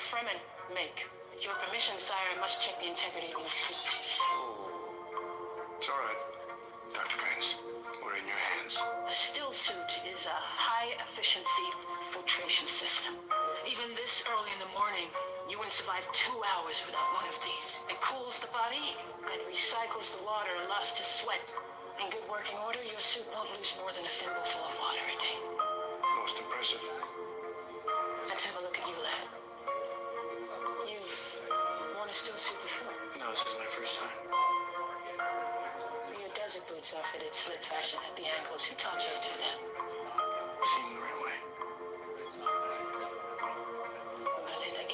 Fremen make. With your permission, sire, I must check the integrity of your suit. It's all right. Dr. Banks, we're in your hands. A still suit is a high-efficiency filtration system. Even this early in the morning, you wouldn't survive 2 hours without one of these. It cools the body and recycles the water lost to sweat. In good working order, your suit won't lose more than a thimbleful of water a day. Most impressive. Let's have a look at you, lad. You've worn a still suit before. No, this is my first time. Your desert boots are fitted slit fashion at the ankles. Who taught you to do that? Seeing the right way. Are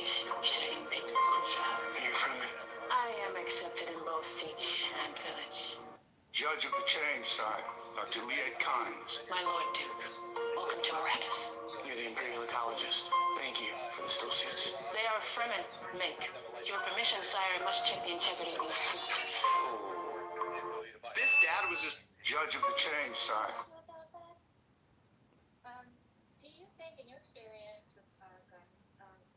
you from me? I am accepted in both Siege and Village. Judge of the change, sire. Dr. Liet Kynes. My Lord Duke, welcome to Arrakis. You're the Imperial Ecologist. Thank you for the still suits. They are Fremen make. With your permission, sire, I must check the integrity of your suit. This dad was just judge of the change, sire. Do you think, in your experience with guns,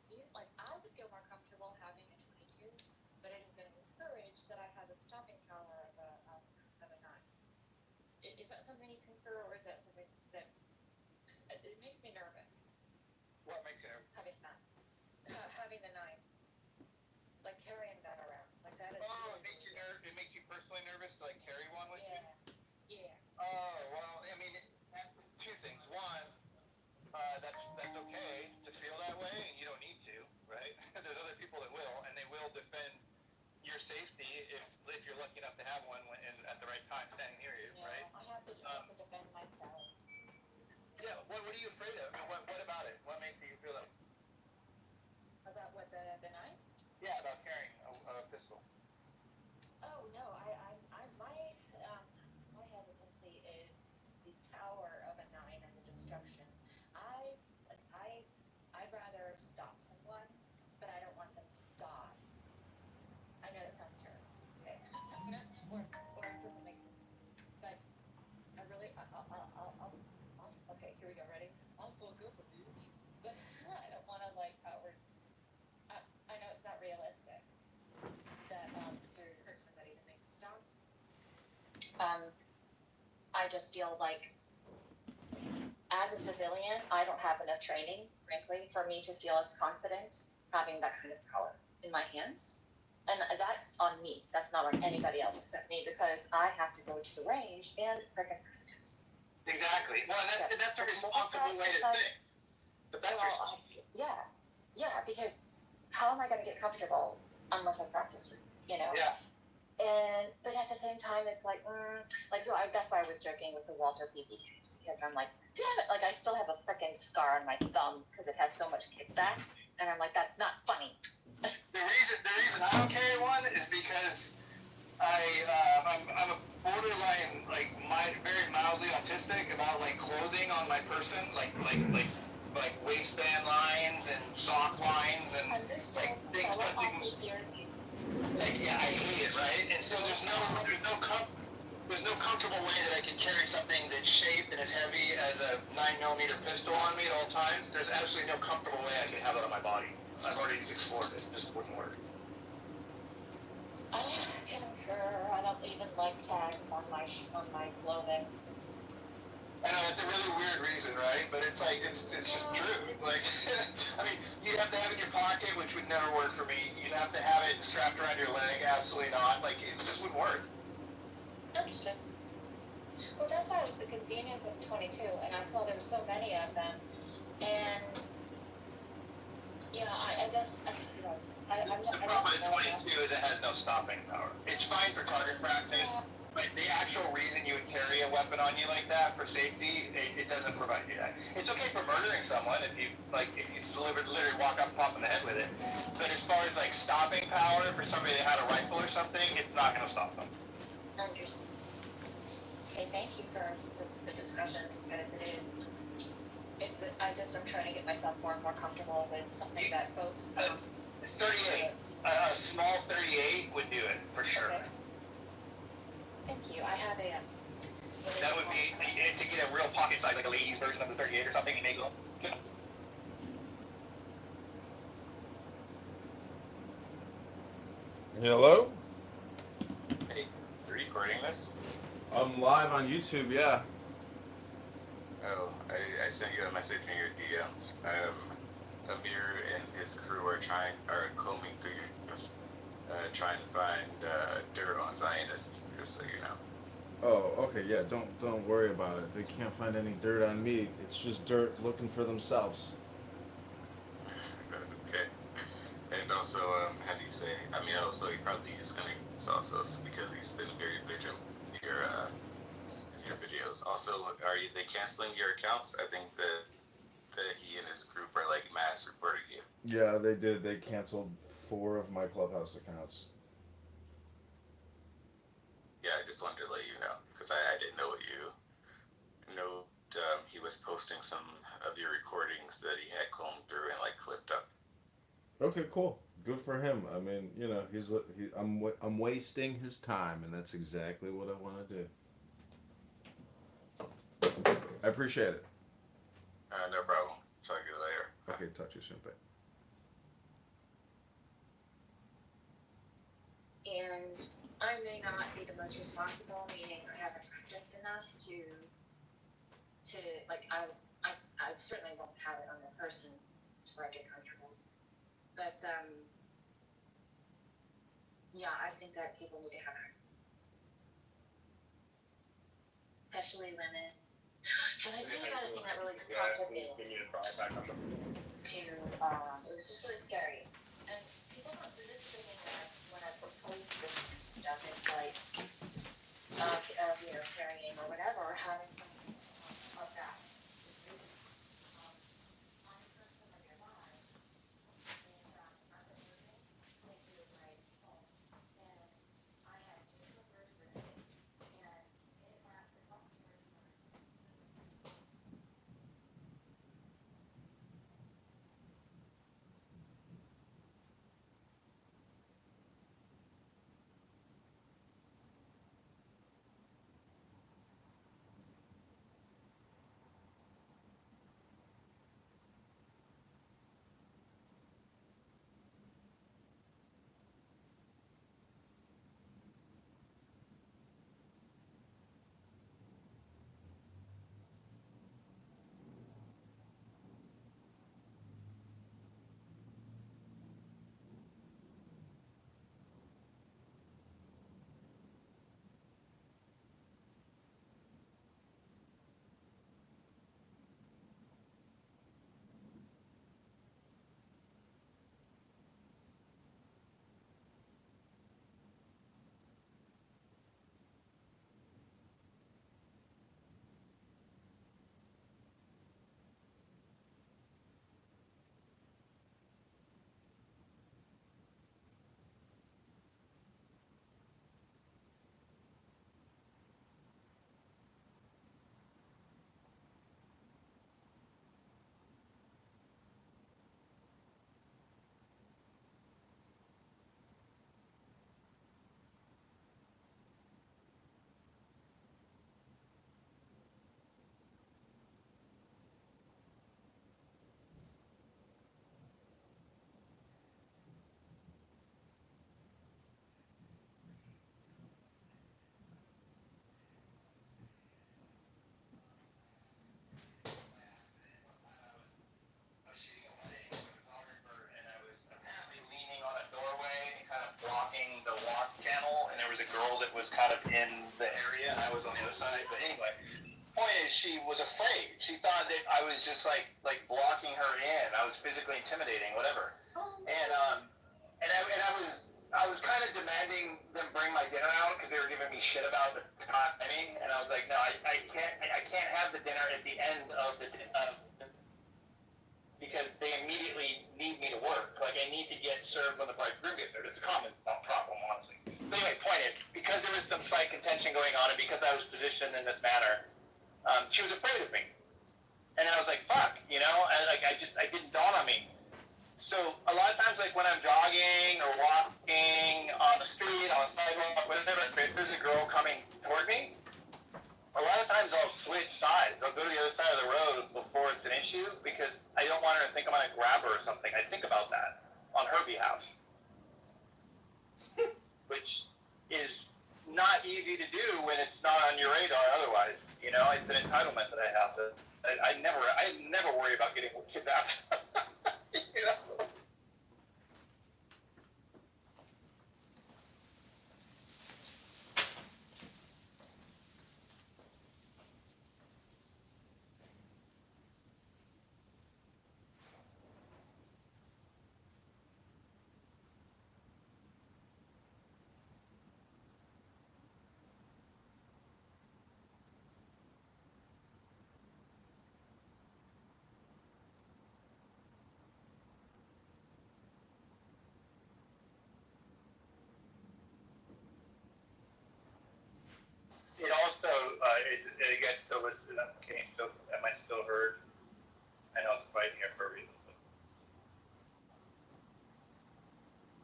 do you, like, I would feel more comfortable having a 22, but it has been encouraged that I have the stopping power of a 9. Is that something you concur, or is that something that, it makes me nervous? What makes you nervous? Having the 9. Like, carrying that around. Like, that is... Oh, it makes you it makes you personally nervous to, like, carry one with you? Yeah. Oh, well, I mean, two things. One, that's okay to feel that way, and you don't need to, right? There's other people that will, and they will defend your safety if you're lucky enough to have one at the right time, standing near you, Yeah, right? I have to defend myself. Yeah, what are you afraid of? I mean, what about it? What makes you feel that? About what, the 9? Yeah, about carrying a pistol. Oh, no, my hesitancy is the power of a 9 and the destruction. I'd rather stop someone, but I don't want them to die. I know that sounds terrible, okay? or it doesn't make sense. But I really, okay, here we go, ready? I'll fuck up a bitch. But I don't want to, like, I know it's not realistic that, to hurt somebody that makes them stop. I just feel like, as a civilian, I don't have enough training, frankly, for me to feel as confident having that kind of power in my hands. And that's on me. That's not on anybody else except me, because I have to go to the range and frickin' practice. Exactly. Well, that's a responsible way to think. But that's responsible. Yeah, because how am I going to get comfortable unless I practice, you know? Yeah. But at the same time, it's like, that's why I was joking with the Walter PB kit, because I'm like, damn it, like, I still have a frickin' scar on my thumb because it has so much kickback, and I'm like, that's not funny. The reason I don't carry one is because I'm a borderline, like, very mildly autistic about, like, clothing on my person, like waistband lines and sock lines and like things touching. Like, yeah, I hate it, right? And so there's no comfortable way that I can carry something that's shaped and as heavy as a 9mm pistol on me at all times. There's absolutely no comfortable way I can have it on my body. I've already explored it. It just wouldn't work. I concur. I don't even like tags on my clothing. I know, it's a really weird reason, right? But it's like, it's just true. It's like, I mean, you'd have to have it in your pocket, which would never work for me. You'd have to have it strapped around your leg. Absolutely not. Like, it just wouldn't work. Understood. Well, that's why it was the convenience of 22, and I saw there were so many of them, and, you know, I'm The problem with 22 is it has no stopping power. It's fine for target practice, but the actual reason you would carry a weapon on you like that for safety, it doesn't provide you that. It's okay for murdering someone if you literally walk up and pop in the head with it. But as far as like stopping power for somebody that had a rifle or something, it's not going to stop them. Understood. Okay, thank you for the discussion, because I'm trying to get myself more and more comfortable with something that folks... 38. A small 38 would do it, for sure. Okay. Thank you. I have a... That would be, to get a real pocket size, like a lady's version of the 38 or something, you make them. Hello? Hey, are you recording this? I'm live on YouTube, yeah. Oh, I sent you a message in your DMs. Amir and his crew are combing through your stuff, trying to find dirt on Zionists, just so you know. Oh, okay, yeah, don't worry about it. They can't find any dirt on me. It's just dirt looking for themselves. Okay. And also, how do you say? I mean, also, he probably is gonna. It's also because he's been very vigilant in your videos. Also, they canceling your accounts? I think that he and his group are like mass reporting you. Yeah, they did. They canceled 4 of my Clubhouse accounts. Yeah, I just wanted to let you know because I didn't know what you know. He was posting some of your recordings that he had combed through and like clipped up. Okay, cool. Good for him. I mean, I'm wasting his time, and that's exactly what I want to do. I appreciate it. No problem. Talk to you later. Okay, talk to you soon, babe. And I may not be the most responsible, meaning I haven't practiced enough to like I certainly won't have it on the person until I get comfortable. But yeah, I think that people need to have it, especially women. So I tell you about a thing that really popped up in to it was just really scary. And people don't do this thing when I propose this stuff. It's like carrying or whatever, or having something of that. Blocking the walk channel, and there was a girl that was kind of in the area, and I was on the other side. But anyway, point is, she was afraid. She thought that I was just like blocking her in. I was physically intimidating, whatever. And I was kind of demanding them bring my dinner out because they were giving me shit about the timing, and I was like, no, I can't have the dinner at the end of the because they immediately need me to work. Like, I need to get served when the bridegroom gets there. It's a common problem, honestly. But anyway, point is, because there was some slight contention going on, and because I was positioned in this manner, she was afraid of me. And I was like, fuck, you know? And I didn't dawn on me. So a lot of times, like when I'm jogging or walking on the street, on a sidewalk, whatever, if there's a girl coming toward me, a lot of times I'll switch sides. I'll go to the other side of the road before it's an issue because I don't want her to think I'm going to grab her or something. I think about that on her behalf. entitlement that I have. That I never worry about getting kidnapped. You know. It also, are you guys still listening? Am I still heard? I know it's quiet here for a reason. But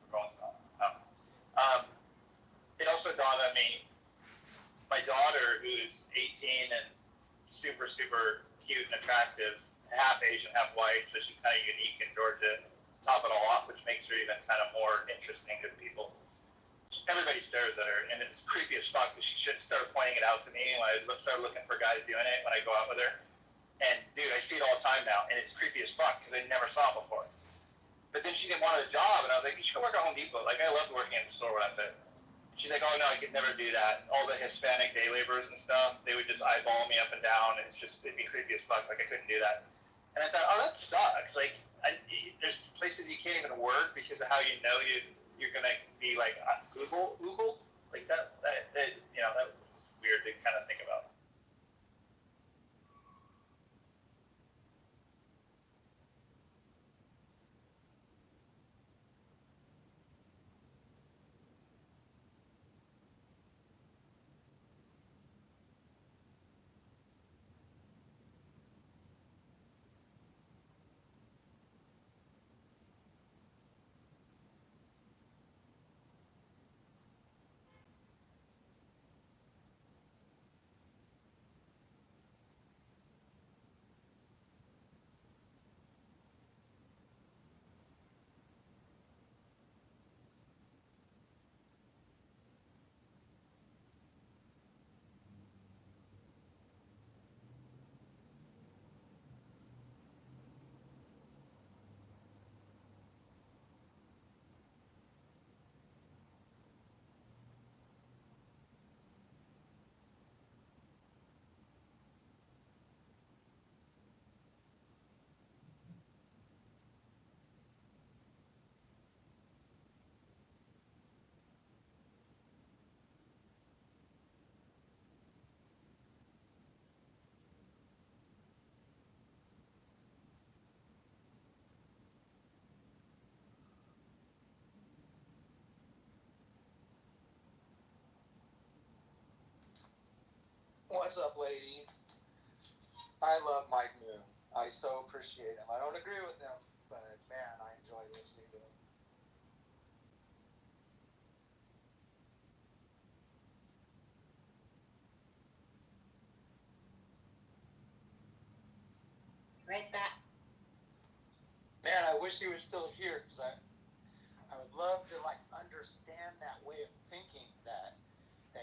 we're going on. It also dawned on me, my daughter, who's 18 and super, super cute and attractive, half Asian, half white, so she's kind of unique in Georgia, top it all off, which makes her even kind of more interesting to people. Everybody stares at her, and it's creepy as fuck, because she should start pointing it out to me when I start looking for guys doing it when I go out with her. And dude, I see it all the time now, and it's creepy as fuck, because I never saw it before. But then she didn't want a job, and I was like, you should go work at Home Depot. Like, I loved working at the store when I was there. She's like, oh no, I could never do that. All the Hispanic day laborers and stuff, they would just eyeball me up and down, and it'd be creepy as fuck. Like, I couldn't do that. And I thought, oh, that sucks. Like, there's places you can't even work because of how you're gonna be like Google, like that was weird to kind of think about. What's up, ladies? I love Mike Moon. I so appreciate him. I don't agree with him, but man, I enjoy listening to him. Right back. Man, I wish he was still here because I would love to like understand that way of thinking that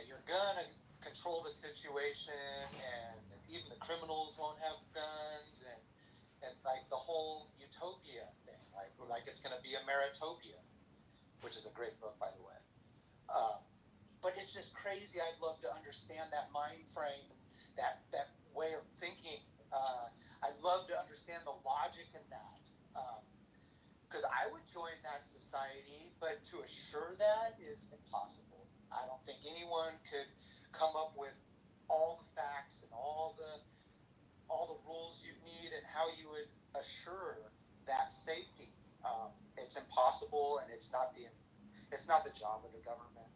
you're gonna control the situation and even the criminals won't have guns and like the whole utopia thing, like it's gonna be a Meritopia, which is a great book, by the way. But it's just crazy. I'd love to understand that mind frame, that way of thinking. I'd love to understand the logic in that. Because I would join that society, but to assure that is impossible. I don't think anyone could come up with all the facts and all the rules you need and how you would assure that safety. It's impossible, and it's not the job of the government.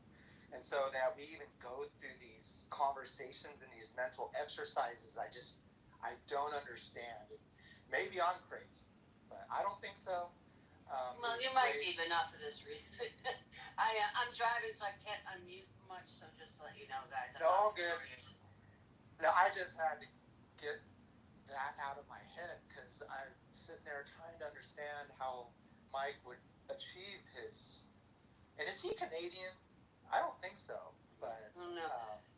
And so that we even go through these conversations and these mental exercises, I don't understand. Maybe I'm crazy, but I don't think so. Well, you might be, but not for this reason. I'm driving, so I can't unmute much. So just to let you know, guys. No, good. No, I just had to get that out of my head because I'm sitting there trying to understand how Mike would achieve his. And is he Canadian? I don't think so, but Oh, no.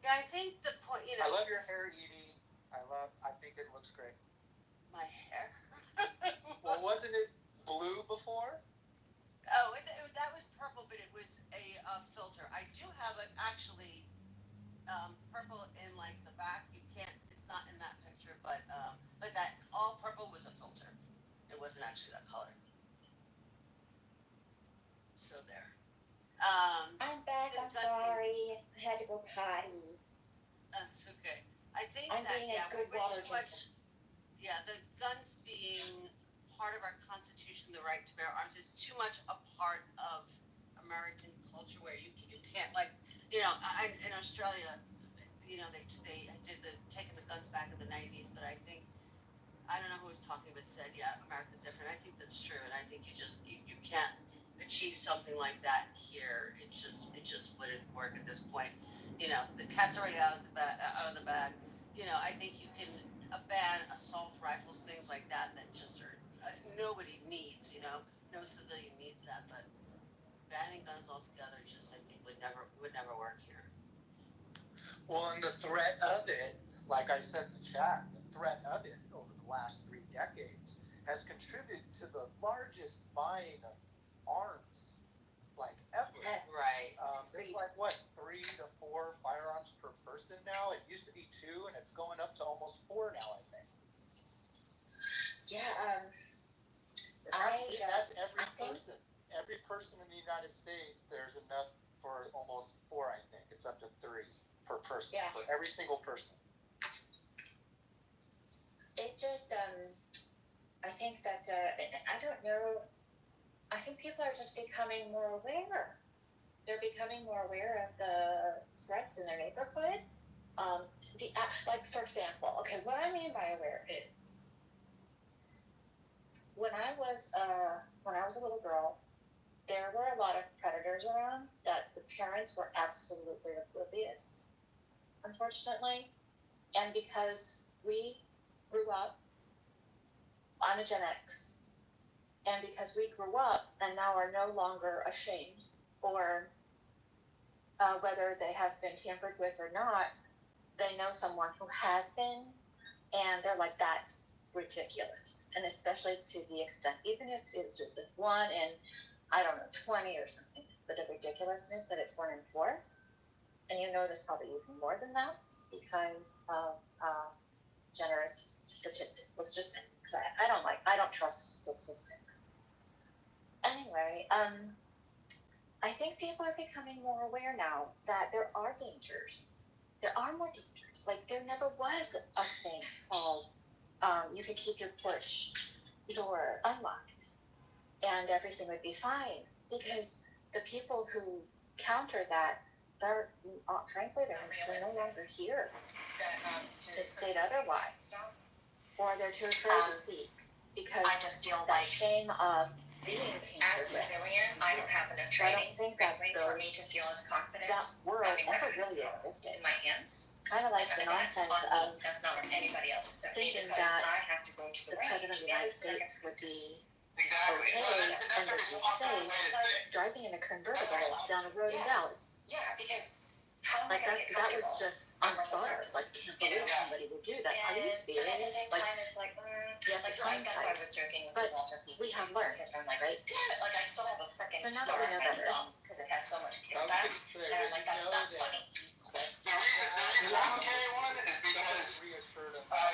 Yeah, I think the point. I love your hair, Edie. I think it looks great. My hair. Well, wasn't it blue before? Oh, that was purple, but it was a filter. I do have it actually purple in like the back. You can't. It's not in that picture, but that all purple was a filter. It wasn't actually that color. So there. I'm back. I'm sorry. I had to go potty. That's okay. I think I'm being a good we're water too much. Yeah, the guns being part of our Constitution, the right to bear arms, is too much a part of American culture where you can't like, in Australia, they did taking the guns back in the 90s, but I think I don't know who was talking, but said, yeah, America's different. I think that's true, and I think you can't achieve something like that here. It just wouldn't work at this point. The cat's already out of the bag. I think you can ban assault rifles, things like that just are nobody needs. No civilian needs that, but banning guns altogether I think would never work here. Well, and the threat of it, like I said in the chat, the threat of it over the last 3 decades has contributed to the largest buying of arms, like ever. Right. There's like, what, 3 to 4 firearms per person now? It used to be 2, and it's going up to almost 4 now, I think. Yeah, That's every person in the United States, there's enough for almost 4, I think. It's up to 3 per person, for every single person. it just, I think that, I don't know, I think people are just becoming more aware. They're becoming more aware of the threats in their neighborhood. Like, for example, okay, what I mean by aware is, when I was a little girl, there were a lot of predators around that the parents were absolutely oblivious, unfortunately. And because we grew up, I'm a Gen X, and because we grew up and now are no longer ashamed, or whether they have been tampered with or not, they know someone who has been, and they're like, that's ridiculous. And especially to the extent, even if it was just 1 in, I don't know, 20 or something, but the ridiculousness that it's 1 in 4, and there's probably even more than that because of generous statistics. Let's just say, because I don't trust statistics. Anyway, I think people are becoming more aware now that there are dangers. There are more dangers. Like, there never was a thing called you could keep your porch door unlocked and everything would be fine, because the people who counter that, they're frankly they're no longer here to state otherwise, or they're too afraid to speak because I just feel that like shame of being tampered as a with. civilian, I don't have enough I don't training, think that frankly, for me to feel as confident that world having ever that really existed. in my hands. Kind of like the And that's nonsense on of me. That's not on anybody else except me, thinking because that I have to go to the the range. President of the United and I States can would be Exactly. okay No, that's and would be safe way driving in a convertible down a road in Dallas. Yeah, because how am I Like going to that get was comfortable? just unthought of. Like, can't believe somebody would do that. Are you But at the serious? same Like, time, it's like, yes, like it's that's why I hindsight. was joking with But the Walter P. we have learned, because I'm like, right? damn it, like I still have a freaking So now that scar we on know my better. thumb because it has so much kickback, and I'm like, that's not funny. The reason I don't carry one is because I'm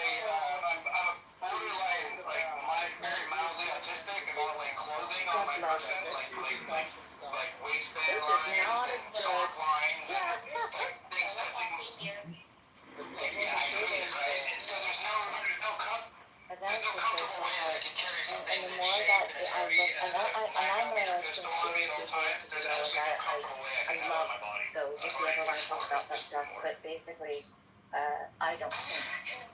a borderline, like, very mildly autistic about, like, clothing on my person, like waistband This is lines not and a sock good. lines and things touching, right? And so there's no And that's just so comfortable way that I hard. can carry And something the that's more shaped that and is I heavy look, and I'm a pistol on me at all times. There's absolutely no comfortable way I I can have it love on my body. those, if you ever want to talk about that stuff, but basically, I don't think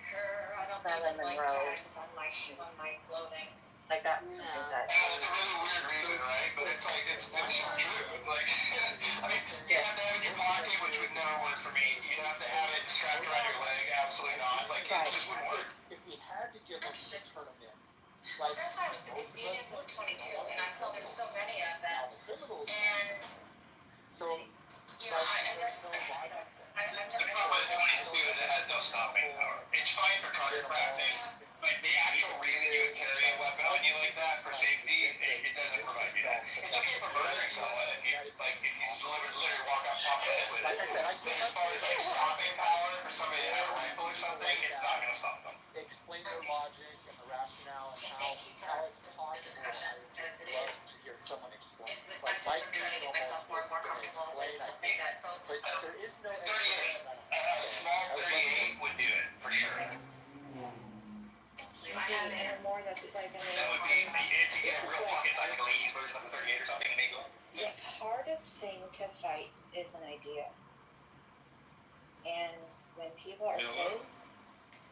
I don't Marilyn think like Monroe, tags on my clothing. like that's something that, And it's a really weird reason, right? But it's like, it's just true. It's like, I mean, you have to have it in your pocket, which would never work for me. You'd have to have it strapped around your leg, absolutely not. Like, it just wouldn't work. If we had to give them a tournament, like That's why with the unions look 22, and I saw there's so many of them, the criminals, and so you know, I there's just no law back then. I'm The problem with 22 is it has no stopping power. It's fine for talking legal. The hardest thing to fight is an idea. And when people are so,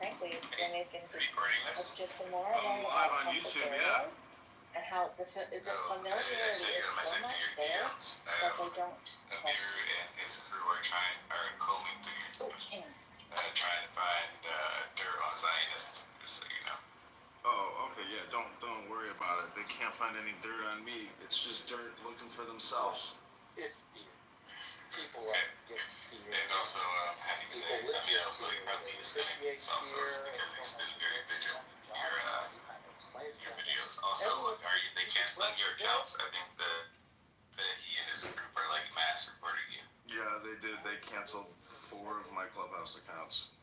frankly, when they've been Recording it's this? just the more I learn live about on YouTube, yeah. areas and how the I familiarity sent you is a so message in much your there DMs. that they don't Amir and his crew are combing through your trying to find dirt on Zionists, just so you know. Oh, okay, yeah. Don't worry about it. They can't find any dirt on me. It's just dirt looking for themselves. It's fear. People are getting fear. And also, how do you say? I mean, also you probably listening. It's also because he's been very vigilant. Your videos. Also, are you? They canceling your accounts? I think that he and his group are like mass reporting you. Yeah, they did. They canceled 4 of my Clubhouse accounts.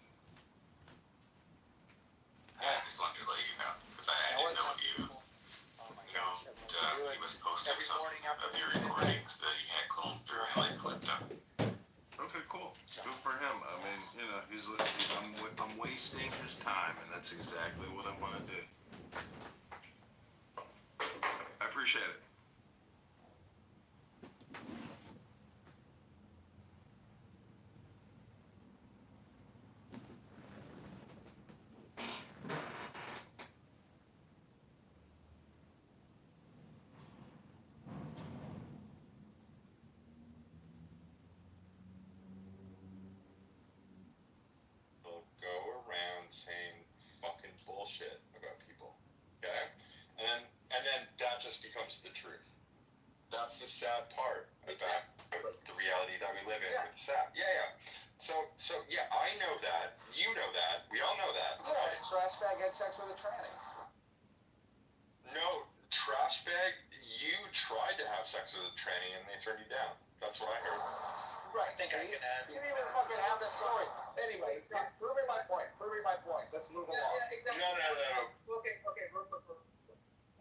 I just wanted to let you know because I didn't know you. He was posting some of your recordings that he had combed through and like clipped up. Okay, cool. Good for him. I mean, you know, I'm wasting his time, and that's exactly what I want to do. I appreciate it. Go around saying fucking bullshit about people, okay? And then that just becomes the truth. That's the sad part about the reality that we live in. Yeah. With sad. Yeah. So yeah, I know that. You know that. We all know that. Yeah, trash bag had sex with a tranny. No, trash bag. You tried to have sex with a tranny and they turned you down. That's what I heard. Right. I think I can add. You didn't even fucking have this story. Anyway, proving my point. Let's move along. exactly. No. Okay, real quick.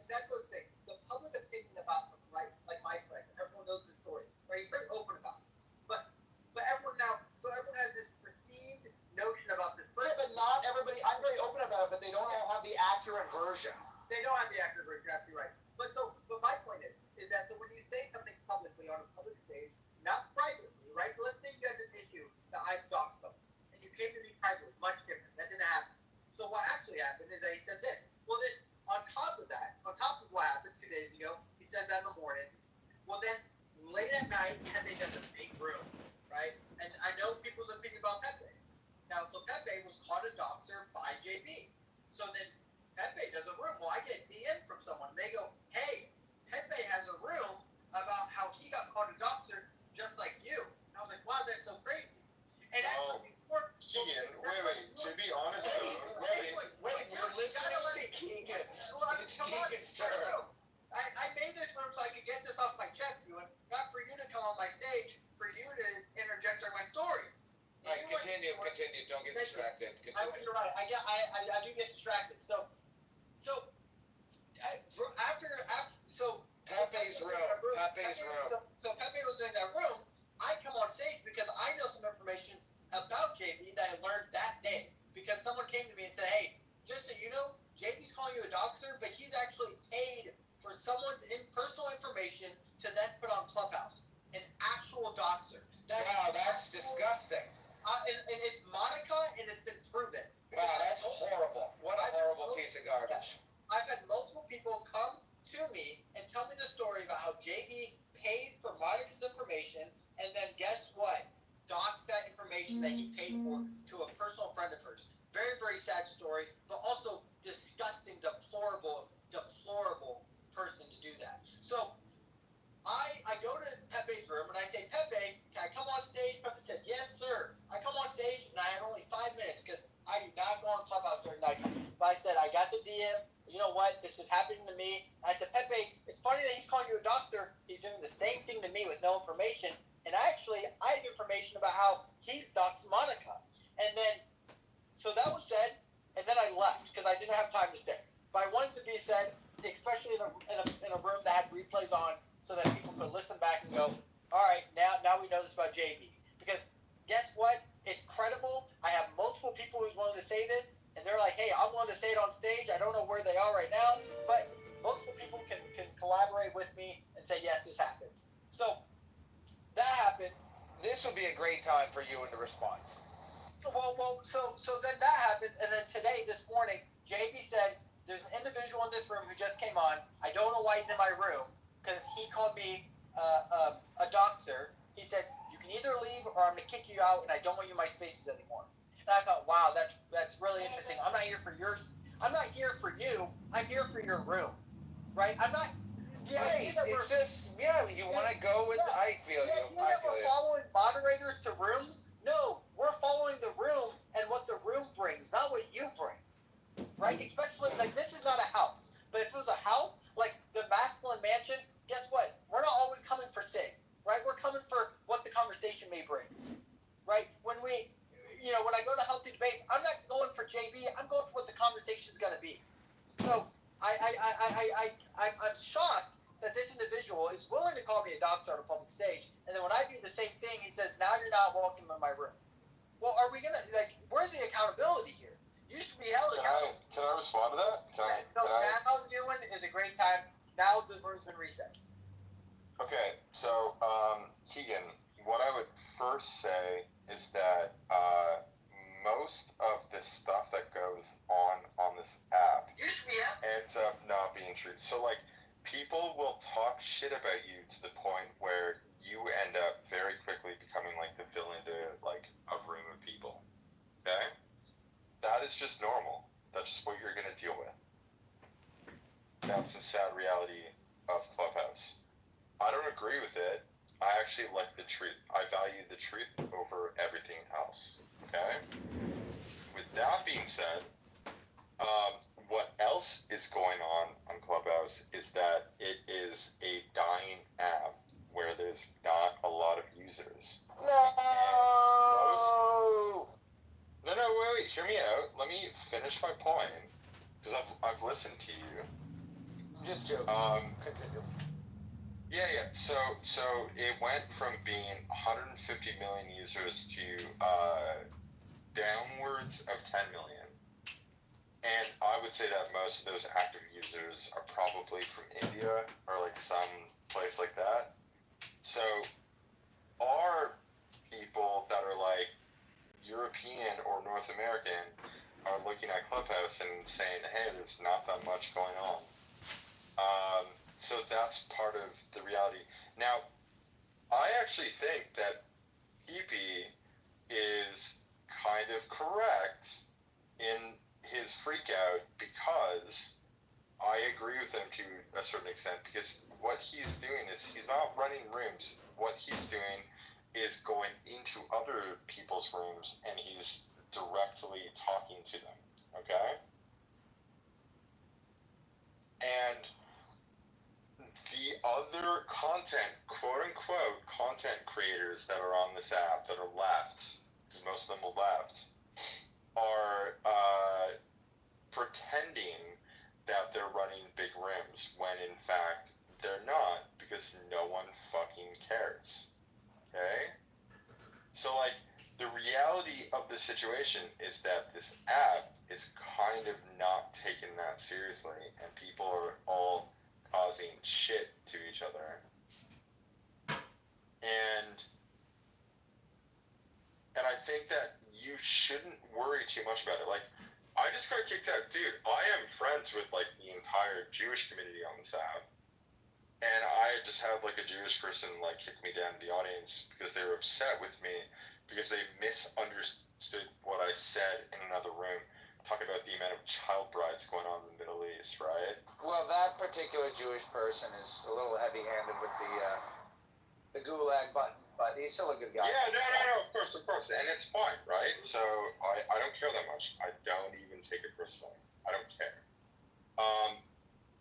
And that's the thing. The public opinion about him, right? Like my friend, everyone knows the story, right? He's very open about it. But everyone has this perceived notion about this person. Yeah, but not everybody. I'm very open about it, but they don't all have the accurate version. They don't have the accurate version, you're absolutely right. But my point is that when you say something publicly on a public stage, not privately, right? So let's say you had an issue that I've doxed someone, and you came to me privately, much different. That didn't happen. So what actually happened is that he said this. Well, then on top of what happened 2 days ago, he said that in the morning. Well, then late at night, Pepe does a big room, right? And I know people's opinion about Pepe. Now, so Pepe was caught a doxer by JB. So then Pepe does a room. Well, I get DM from someone. They go, hey, Pepe has a room about how he got caught a doxer just like you. And I was like, wow, that's so crazy. And actually, before Keegan, wait. To be honest, Wait, you're listening to Keegan. It's Keegan's turn. I made this room so I could get this off my chest, Ewan. Not for you to come on my stage, for you to interject on my stories. All right, continue. Don't get distracted. You're right. I do get distracted. So Pepe's room. So Pepe was in that room. I come on stage because I know some information about JB that I learned that day. Because someone came to me and said, hey, just so you know, JB's calling you a doxer, but he's actually paid for someone's personal information to then put on Clubhouse. An actual doxer. That's disgusting. And it's Monica, and it's been proven. Wow, that's horrible. What a horrible piece of garbage. I've had multiple people come to me and tell me the story about how JB paid for Monica's information, and then guess what? Doxed that information that he paid for to a personal friend of hers. Very, very sad story, but also disgusting, deplorable person to do that. So I go to Pepe's room and I say, Pepe, can I come on stage? Pepe said, yes, sir. I come on stage and I had only 5 minutes because I do not go on Clubhouse during nighttime. But I said, I got the DM. You know what? This is happening to me. I said, Pepe, it's funny that he's calling you a doxer. He's doing the same thing to me with no information. And actually, I have information about how he's doxed Monica. And then, so that was said, and then I left because I didn't have time to stay. But I wanted to be said, especially in a room that had replays on, so that people could listen back and go, all right, now we know this about JB. Because guess what? It's credible. I have multiple people who's willing to say this, and they're like, hey, I'm willing to say it on stage. I don't know where they are right now, but multiple people can collaborate with me and say, say, yes, this happened. So that happened. This would be a great time for you to respond. So then that happens, and then today, this morning, JB said, there's an individual in this room who just came on. I don't know why he's in my room, because he called me a doxer. He said, you can either leave or I'm going to kick you out, and I don't want you in my spaces anymore. And I thought, wow, that's really interesting. I'm not here for you. I'm here for your room, right? I'm not. Right. It's just, you want to go with. I feel you. We're following moderators to rooms. No, we're following the room and what the room brings, not what you bring, right? Especially, like, this is not a house. But if it was a house, like the masculine mansion, guess what? We're not always coming for Sig, right? We're coming for what the conversation may bring, right? When I go to healthy debates, I'm not going for JB. I'm going for what the conversation's going to be. So I'm shocked that this individual is willing to call me a doxer on a public stage, and then when I do the same thing, he says, now you're not welcome in my room. Well, are we going to, where's the accountability here? You should be held accountable. Can I respond to that? Now doing is a great time. Now the room's been reset. Okay, so, Keegan, what I would first say is that, most of the stuff that goes on this app ends up not being true. So, like, people will talk shit about you to the point where you end up very quickly becoming, like, the villain to, like, a room of people. Okay? That is just normal. That's just what you're gonna deal with. That's the sad reality of Clubhouse. I don't agree with it. I actually like the truth. I value the truth over everything else. Okay? With that being said, what else is going on Clubhouse is that it is a dying app where there's not a lot of users. No, wait, hear me out. Let me finish my point, because I've listened to you. I'm just joking. Continue. Yeah. So it went from being 150 million users to downwards of 10 million. And I would say that most of those active users are probably from India or like some place like that. So our people that are like European or North American are looking at Clubhouse and saying, hey, there's not that much going on. So that's part of the reality. Now, I actually think that EP is kind of correct in his freak out, because I agree with him to a certain extent, because what he's doing is he's not running rooms. What he's doing is going into other people's rooms and he's directly talking to them, okay? And the other content, quote-unquote, content creators that are on this app that are left, because most of them are left, are pretending that they're running big rooms when in fact they're not, because no one fucking cares. Okay? So, like, the reality of the situation is that this app is kind of not taken that seriously, and people are all causing shit to each other. And I think that you shouldn't worry too much about it. Like, I just got kicked out. Dude, I am friends with, like, the entire Jewish community on this app. And I just had, like, a Jewish person, like, kick me down to the audience because they were upset with me because they misunderstood what I said in another room, talking about the amount of child brides going on in the Middle East, right? Well, that particular Jewish person is a little heavy-handed with the gulag button, but he's still a good guy. Yeah, no, of course, and it's fine, right? So I don't care that much. I don't even take it personally. I don't care.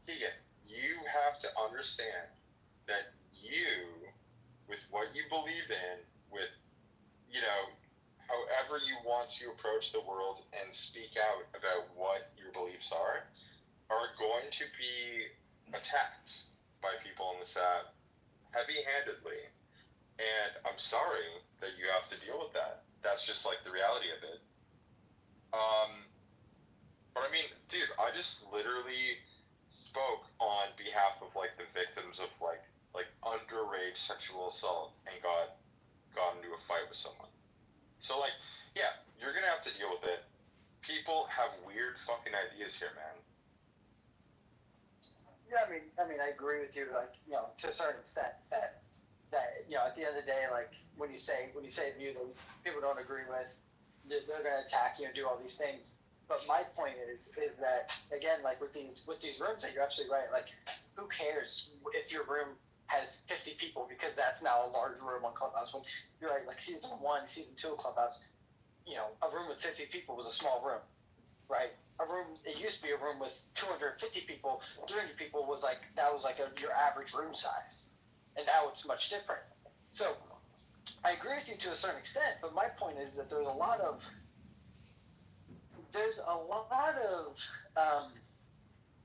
Keegan, you have to understand that you, with what you believe in, with, you know, however you want to approach the world and speak out about what your beliefs are going to be attacked by people on this app heavy-handedly. And I'm sorry that you have to deal with that. That's just, like, the reality of it. But I mean, dude, I just literally spoke on behalf of, like, the victims of, like, like underage sexual assault and got into a fight with someone. So like, yeah, you're gonna have to deal with it. People have weird fucking ideas here, man. Yeah, I mean, I agree with you. Like, you know, to a certain extent, that you know, at the end of the day, like when you say a view that people don't agree with, they're going to attack you and do all these things. But my point is that again, like with these rooms, that you're absolutely right. Like, who cares if your room has 50 people, because that's now a large room on Clubhouse. When you're right, like season 1, season 2 of Clubhouse, you know, a room with 50 people was a small room, right? A room, it used to be a room with 250 people, 300 people was like, that was like your average room size. And now it's much different. So I agree with you to a certain extent, but my point is that there's a lot of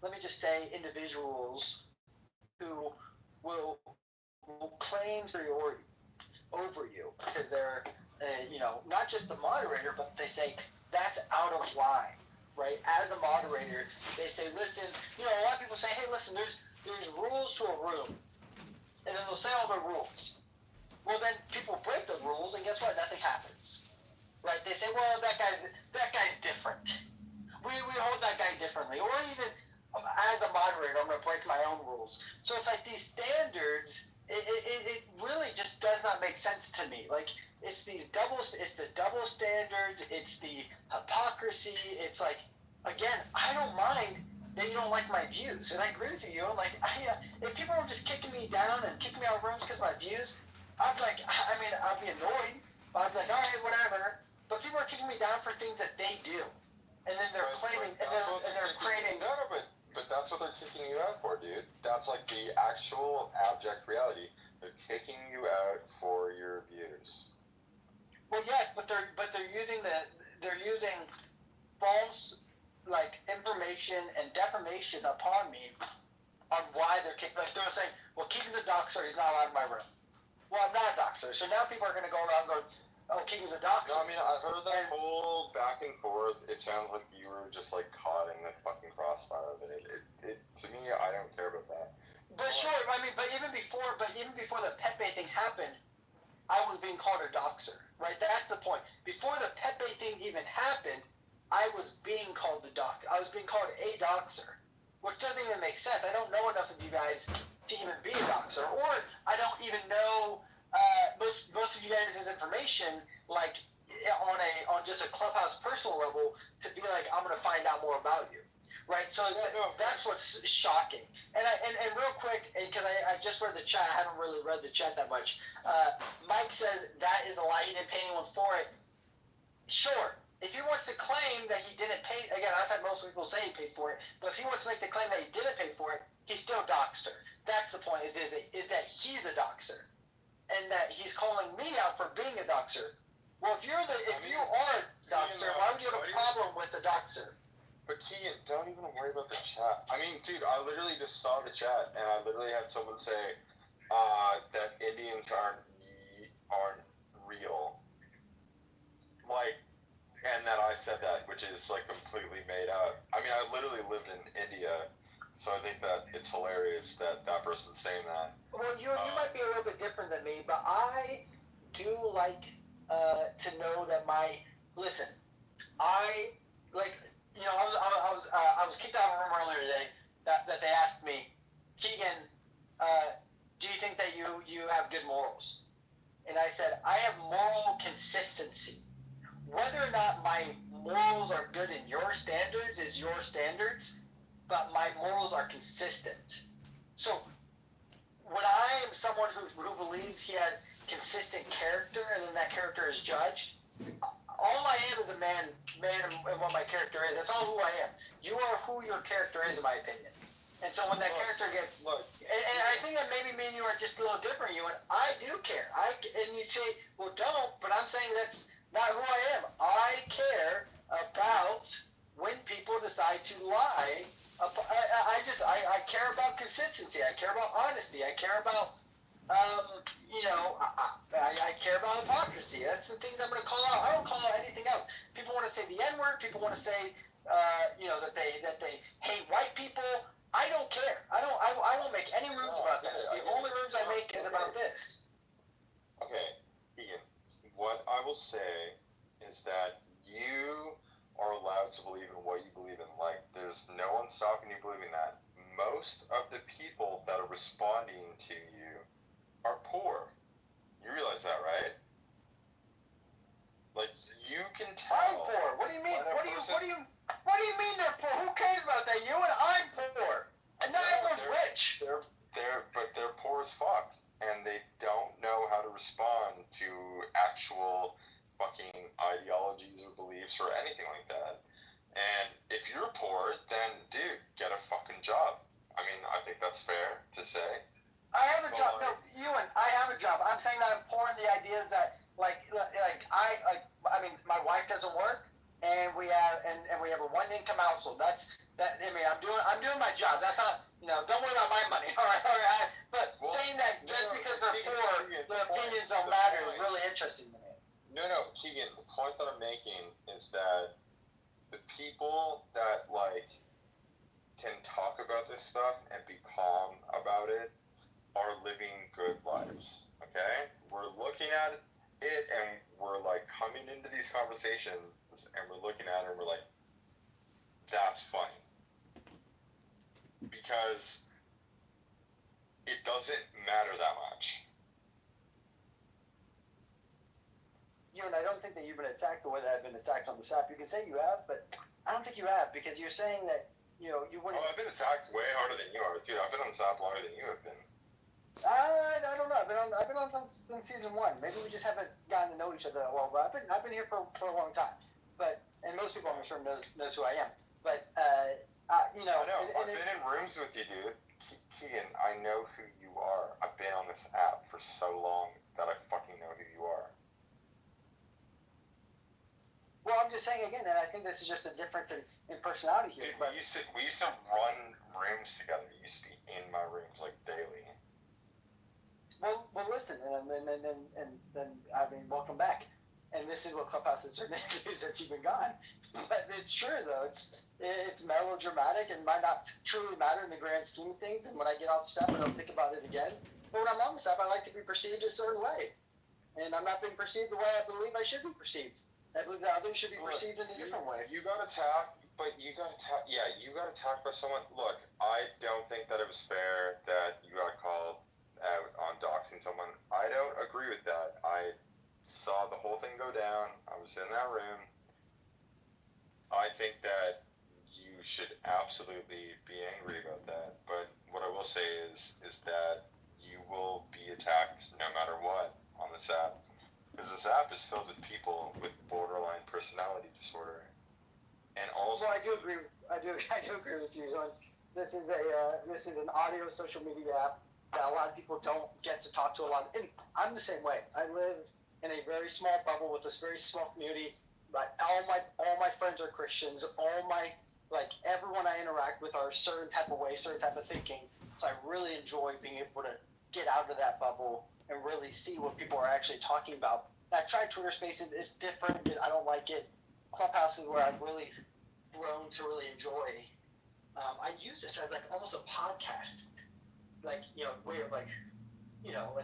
let me just say, individuals who will claim superiority over you because they're, you know, not just the moderator, but they say that's out of line, right? As a moderator, they say, listen, you know, a lot of people say, hey, listen, there's rules to a room, and then they'll say all the rules. Well, then people break the rules, and guess what? Nothing happens, right? They say, well, that guy's different. We hold that guy differently, or even as a moderator, I'm going to break my own rules. So it's like these standards. It really just does not make sense to me. Like, it's the double standards. It's the hypocrisy. It's like, again, I don't mind that you don't like my views, and I agree with you. Like, if people were just kicking me down and kicking me out of rooms because of my views, I'd like, I mean, I'd be annoyed. But I'd be like, all right, whatever. But people are kicking me down for things that they do, and then they're claiming, and they're creating. No, but that's what they're kicking you out for, dude. That's like the actual abject reality. They're kicking you out for your views. Well, yes, but they're using false, like, information and defamation upon me on why they're kicking. Like, they're saying, well, King is a doxer, he's not allowed in my room. Well, I'm not a doxer, so now people are going to go around going, oh, King is a doxer. No, I mean, I heard that whole back and forth. It sounds like you were just like caught in the fucking crossfire of it. It to me, I don't care about that. But sure, I mean, but even before the pet bait thing happened, I was being called a doxer, right? That's the point. Before the pet bait thing even happened, I was being called I was being called a doxer, which doesn't even make sense. I don't know enough of you guys to even be a doxer, or I don't even know most of you guys' information, like on just a Clubhouse personal level, to be like, I'm gonna find out more about you, right? So that's what's shocking. And real quick, because I just read the chat, I haven't really read the chat that much. Mike says that is a lie. He didn't pay anyone for it. Sure. If he wants to claim that he didn't pay, again, I've had most people say he paid for it, but if he wants to make the claim that he didn't pay for it, he's still doxed her. That's the point, is that he's a doxer, and that he's calling me out for being a doxer. Well, if you are a doxer, why would you have a problem with a doxer? But Keegan, don't even worry about the chat. I mean, dude, I literally just saw the chat, and I literally had someone say that Indians aren't real. Like, and that I said that, which is like completely made up. I mean, I literally lived in India, so I think that it's hilarious that that person's saying that. Well, you might be a little bit different than me, but I do like to know that listen. I like, you know, I was kicked out of a room earlier today that they asked me, Keegan, do you think that you have good morals? And I said, I have moral consistency. Whether or not my morals are good in your standards is your standards, but my morals are consistent. So when I am someone who believes he has consistent character, and then that character is judged, all I am is a man and what my character is. That's all who I am. You are who your character is, in my opinion. And so when that character gets, and I think that maybe me and you are just a little different. You and I do care. And you say, well, don't. But I'm saying that's not who I am. I care about when people decide to lie. I care about consistency. I care about honesty. I care about, you know, I care about hypocrisy. That's the things I'm going to call out. I don't call out anything else. People want to say the N-word. People want to say, you know, that they hate white people. I don't care. I won't make any rooms about that. The only rooms I make is about this. Okay, Keegan, what I will say is that you are allowed to believe in what you believe in. Like, there's no one stopping you believing that. Most of the people that are responding to you are poor. You realize that, right? Like, you can tell. I'm poor. What do you mean? What do you mean they're poor? Who cares about that? You and I'm poor. And not everyone's rich. But they're poor as fuck, and they don't know how to respond to actual fucking ideologies or beliefs or anything like that. And if you're poor, then dude, get a fucking job. I mean, I think that's fair to say. I have a job. No, Ewan, I have a job. I'm saying that I'm poor in the ideas that I mean, my wife doesn't work, and we have a one income household. That's that. I mean, I'm doing my job. That's not, don't worry about my money. All right. But saying that just because they're poor, their opinions don't matter is really interesting to me. No, Keegan. The point that I'm making is that the people that can talk about this stuff and be calm about it are living good lives. Okay, we're looking at it and we're coming into these conversations and we're looking at it and we're like, that's funny, because it doesn't matter that much. Ewan, I don't think that you've been attacked the way that I've been attacked on the SAP. You can say you have, but I don't think you have, because you're saying that you wouldn't. Oh, I've been attacked way harder than you are, dude. I've been on the SAP longer than you have been. I don't know. I've been on since season 1. Maybe we just haven't gotten to know each other that well. But I've been here for a long time. And most people I'm sure knows who I am. But I know. I've been in rooms with you, dude. Keegan, I know who you are. I've been on this app for so long that I fucking know who you are. Well, I'm just saying again, and I think this is just a difference in personality here. Dude, we used to run rooms together. You used to be in my rooms daily. Well, listen, and then I mean, welcome back. And this is what Clubhouse has turned into since you've been gone. But it's true, though. It's melodramatic and might not truly matter in the grand scheme of things. And when I get off the staff, I don't think about it again. But when I'm on the staff, I like to be perceived a certain way. And I'm not being perceived the way I believe I should be perceived. I believe that others should be perceived in a different way. You got attacked, but you got attacked. Yeah, you got attacked by someone. Look, I don't think that it was fair that you got called out on doxing someone. I don't agree with that. I saw the whole thing go down. I was in that room. I think that you should absolutely be angry about that. But what I will say is that you will be attacked no matter what on this app. Because this app is filled with people with borderline personality disorder. And also, well, I do agree with you. This is an audio social media app that a lot of people don't get to talk to a lot of. And I'm the same way. I live in a very small bubble with this very small community. Like all my friends are Christians. Everyone I interact with are a certain type of way, certain type of thinking. So I really enjoy being able to get out of that bubble and really see what people are actually talking about. And I've tried Twitter Spaces. It's different. I don't like it. Clubhouse is where I've really grown to really enjoy. I use this as almost a podcast, way of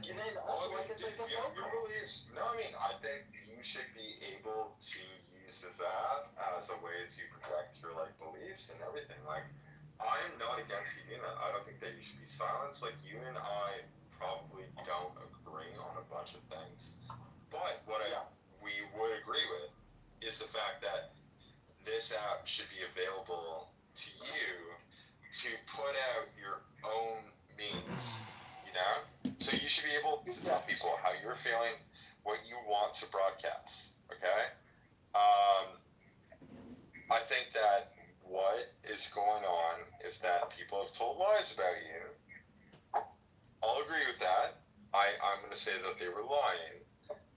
and then also it's like the phone call. No, I mean, I think you should be able to use this app as a way to project your beliefs and everything. I'm not against you doing that. I don't think that you should be silenced. You and I probably don't agree on a bunch of things, but what we would agree with is the fact that this app should be available to you to put out your own means, So you should be able to tell people how you're feeling, what you want to broadcast, okay? I think that what is going on is that people have told lies about you. I'll agree with that. I'm going to say that they were lying,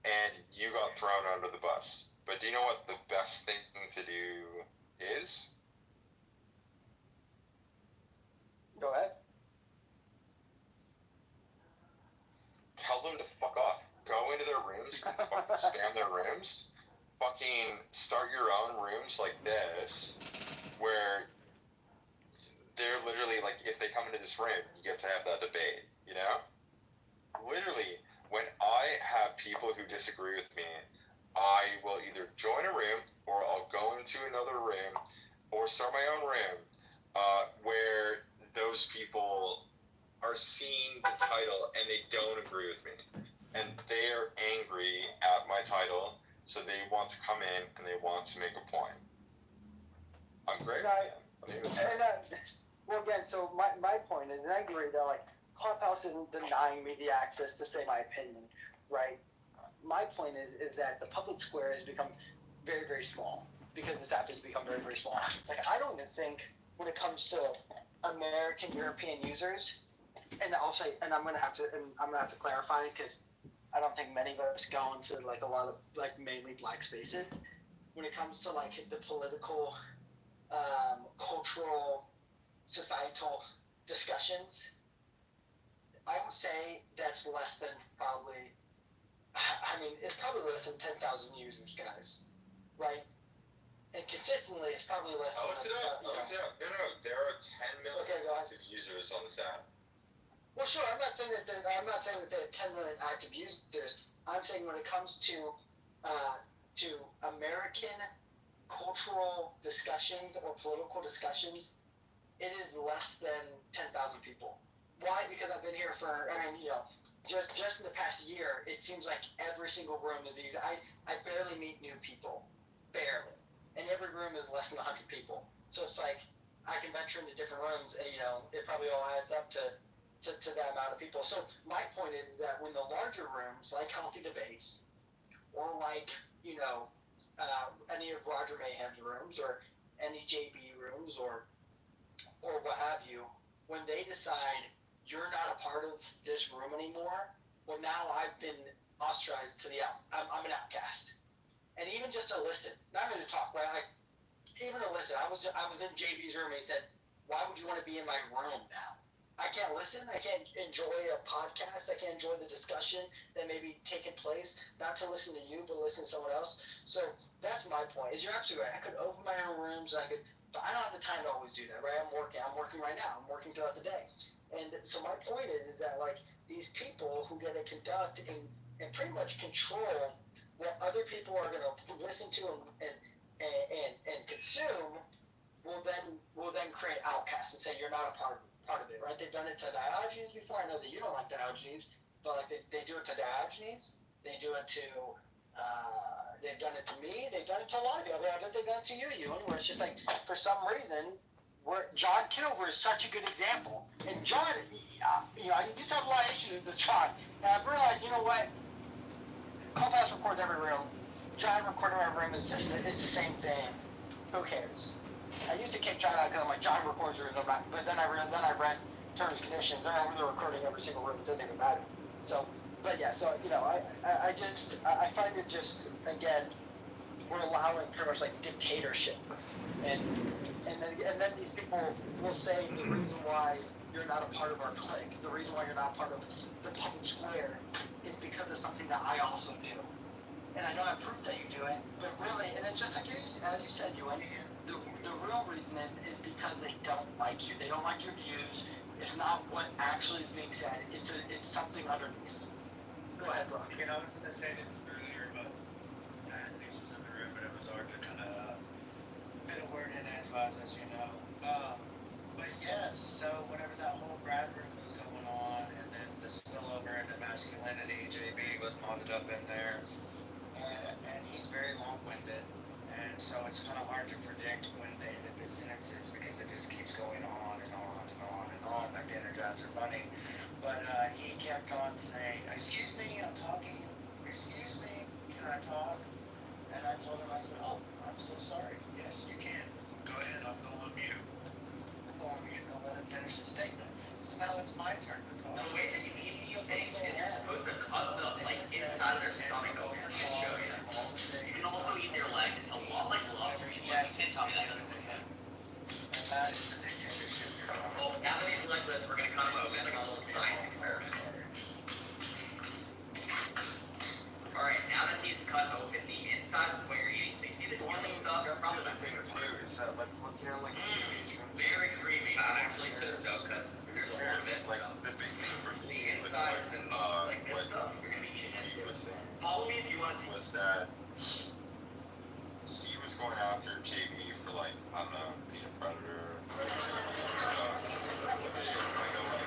and you got thrown under the bus. But do you know what the best thing to do is? Go ahead. Tell them to fuck off. Go into their rooms, fucking spam their rooms, fucking start your own rooms like this, where they're literally if they come into this room, you get to have that debate, you know? Literally, when I have people who disagree with me, I will either join a room or I'll go into another room or start my own room where those people are seeing the title and they don't agree with me. And they are angry at my title, so they want to come in and they want to make a point. I'm great. Well, again, so my point is, and I agree that, like, Clubhouse isn't denying me the access to say my opinion, right? My point is that the public square has become very, very small because this app has become very, very small. Like, I don't even think when it comes to American European users, and I'll say, and I'm gonna have to clarify because I don't think many of us go into like a lot of like mainly black spaces. When it comes to like the political, cultural, societal discussions, I would say that's less than probably. I mean, it's probably less than 10,000 users, guys, right? And consistently, it's probably less than. No, there are 10 million active users on this app. Well, sure. I'm not saying that there are 10 million active users. I'm saying when it comes to American cultural discussions or political discussions, it is less than 10,000 people. Why? Because I've been here for, just in the past year, it seems like every single room is easy. I barely meet new people. Barely. And every room is less than 100 people. So it's like, I can venture into different rooms and, it probably all adds up to that amount of people. So my point is that when the larger rooms, like Healthy Debates, or like, any of Roger Mayhem's rooms, or any JB rooms, or what have you, when they decide you're not a part of this room anymore, well, now I've been ostracized to the out. I'm an outcast. And even just to listen, not even to talk, right? Like, even to listen. I was in JB's room and he said, "Why would you want to be in my room now?" I can't listen. I can't enjoy a podcast. I can't enjoy the discussion that may be taking place. Not to listen to you, but listen to someone else. So that's my point. Is you're absolutely right. I could open my own rooms. But I don't have the time to always do that, right? I'm working right now. I'm working throughout the day. And so my point is that, like, these people who get to conduct and pretty much control what other people are going to listen to and consume will then create outcasts and say you're not a part of it, right? They've done it to Diogenes before. I know that you don't like Diogenes, but like they do it to Diogenes. They do it to they've done it to me. They've done it to a lot of people. I bet they've done it to you, where it's just like, for some reason, John Kitover is such a good example. And John, I used to have a lot of issues with John. And I've realized, you know what? Clubhouse records every room. John recording every room it's the same thing. Who cares? I used to kick John out because I'm like, John records rooms, but then I read terms and conditions. They're recording every single room. It doesn't even matter. So, but yeah, so I find it just, again, we're allowing pretty much like dictatorship, and then these people will say the reason why you're not a part of our clique, the reason why you're not a part of the public square, is because of something that I also do. And I know I have proof that you do it, but really, and it's just like as you said, the real reason is because they don't like you. They don't like your views. It's not what actually is being said. It's something underneath. Go ahead, bro. I was going to say this earlier, but I think she was in the room, but it was hard to kind of fit a word in edgewise, as you know. But yes, so whenever that whole grad room was going on, and then the spillover into masculinity, JB was modded up in there, and he's very long-winded, and so it's kind of hard to predict when the end of his sentences, because it just keeps going on and on and on and on, like the Energizer Bunny. But he kept on saying, "Excuse me, I'm talking. Excuse me, can I talk?" And I told him, I said, "Oh, I'm so sorry. Yes, you can. Go ahead, I'll go on mute. Go on mute. I'll let him finish his statement." So now it's my turn to talk. The way that you eat these things is you're supposed to cut the inside of their stomach open and show you. You can also eat their legs. It's a lot like lobster meat. You can't tell me that doesn't do that. And that is the dictatorship you're talking about. Well, now that he's legless, we're gonna cut him open. It's like a little science experiment. Alright, now that he's cut open, the inside is what you're eating. So you see this yellow stuff? Probably my favorite too. Is that like looking at like very creamy. I'm actually so stoked because there's a little bit like the big thing for me being inside is then like good stuff. You're gonna be eating this too. Follow me if you want to see. Was that he was going after JB for like, I don't know, being a predator, stuff. I know like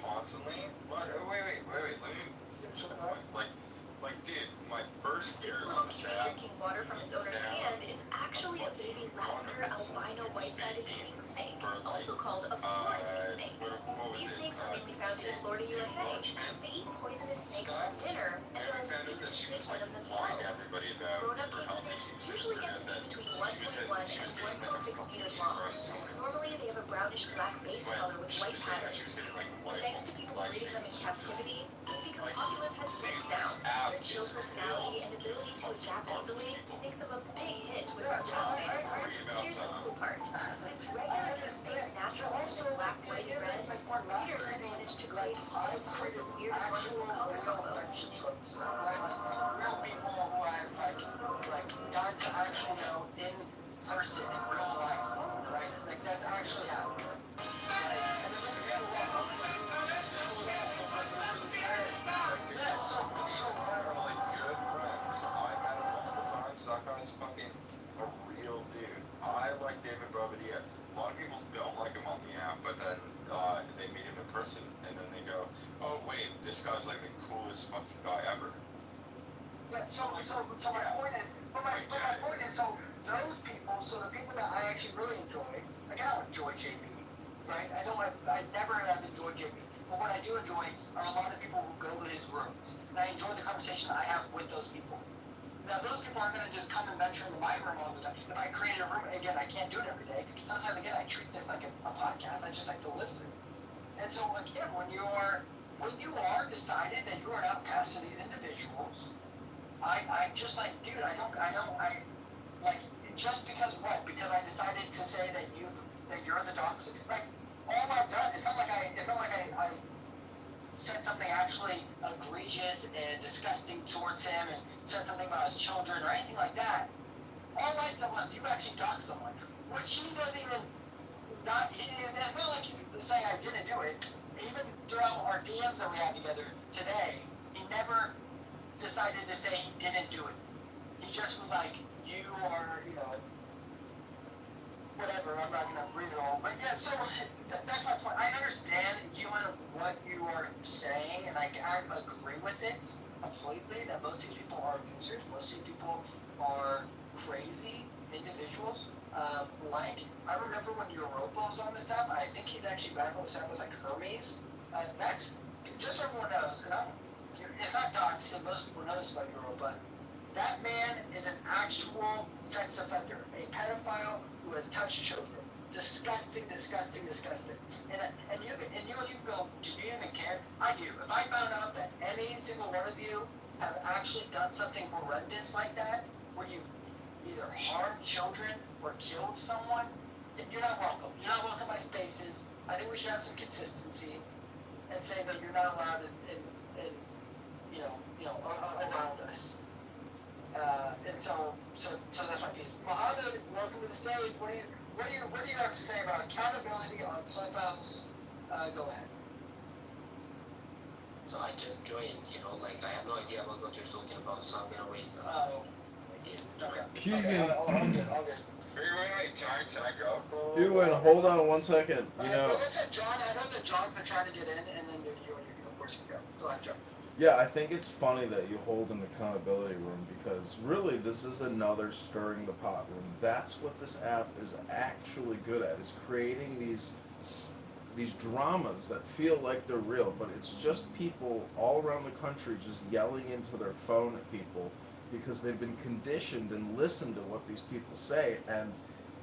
constantly. Wait. Let me. Like, dude, my first year. This little cutie drinking water from its owner's hand is actually a baby lavender albino white-sided king snake, also called a Florida king snake. These snakes are mainly found in Florida, USA. They eat poisonous snakes for dinner and are immune to snake venom themselves. Grown-up king snakes usually get to be between 1.1 and 1.6 meters long. Normally, they have a brownish-black base color with white patterns. Thanks to people breeding them in captivity, they've become popular pet snakes now. Their chill personality and ability to adapt easily make them a big hit with our pet fans. Here's the cool part. Since regular king snakes naturally have black, white, and red, breeders have managed to create all sorts of weird and wonderful color combos. Real people who I've like gotten to actually know in person in real life, right? Like that's actually happened. That guy's fucking a real dude. I like David Bobadilla. A lot of people don't like him on the app, but then they meet him in person, and then they go, "Oh wait, this guy's like the coolest fucking guy ever." Yeah. So my point is, so those people, so the people that I actually really enjoy, like I don't enjoy JB, right? I never have enjoyed JB. But what I do enjoy are a lot of people who go to his rooms, and I enjoy the conversation I have with those people. Now, those people aren't going to just come and venture into my room all the time. If I created a room, again, I can't do it every day. Sometimes, again, I treat this like a podcast. I just like to listen. And so, again, when you are decided that you are not past to these individuals, I'm just like, dude, just because what? Because I decided to say that you're the dogs. Like, all I've done, it's not like I said something actually egregious and disgusting towards him and said something about his children or anything like that. All I said was, you actually doxed someone, which he doesn't even, it's not like he's saying I didn't do it. Even throughout our DMs that we had together today, he never decided to say he didn't do it. He just was like, you are, whatever, I'm not going to read it all. But yeah, so that's my point. I understand you and what you are saying, and I agree with it completely, that most of these people are losers. Most of these people are crazy individuals. I remember when Europa was on this app, I think he's actually back on this app, it was like Hermes. That's, just so everyone knows, and it's not doxed, and most people know this about Europa. That man is an actual sex offender, a pedophile who has touched children. Disgusting. And you go, do you even care? I do. If I found out that any single one of you have actually done something horrendous like that, where you've either harmed children or killed someone, you're not welcome. You're not welcome by Spaces. I think we should have some consistency and say that you're not allowed around us. And so that's my piece. Mohammed, welcome to the stage. What do you have to say about accountability on Clubhouse? Go ahead. So I just joined, I have no idea about what you're talking about, so I'm gonna wait. Keegan. All good. Wait, can I go for a little Ewan, hold on 1 second. I know that John's been trying to get in, and then you of course can go. Go ahead, John. Yeah, I think it's funny that you hold an accountability room because really this is another stirring the pot room. That's what this app is actually good at, is creating these these dramas that feel like they're real, but it's just people all around the country just yelling into their phone at people because they've been conditioned and listened to what these people say, and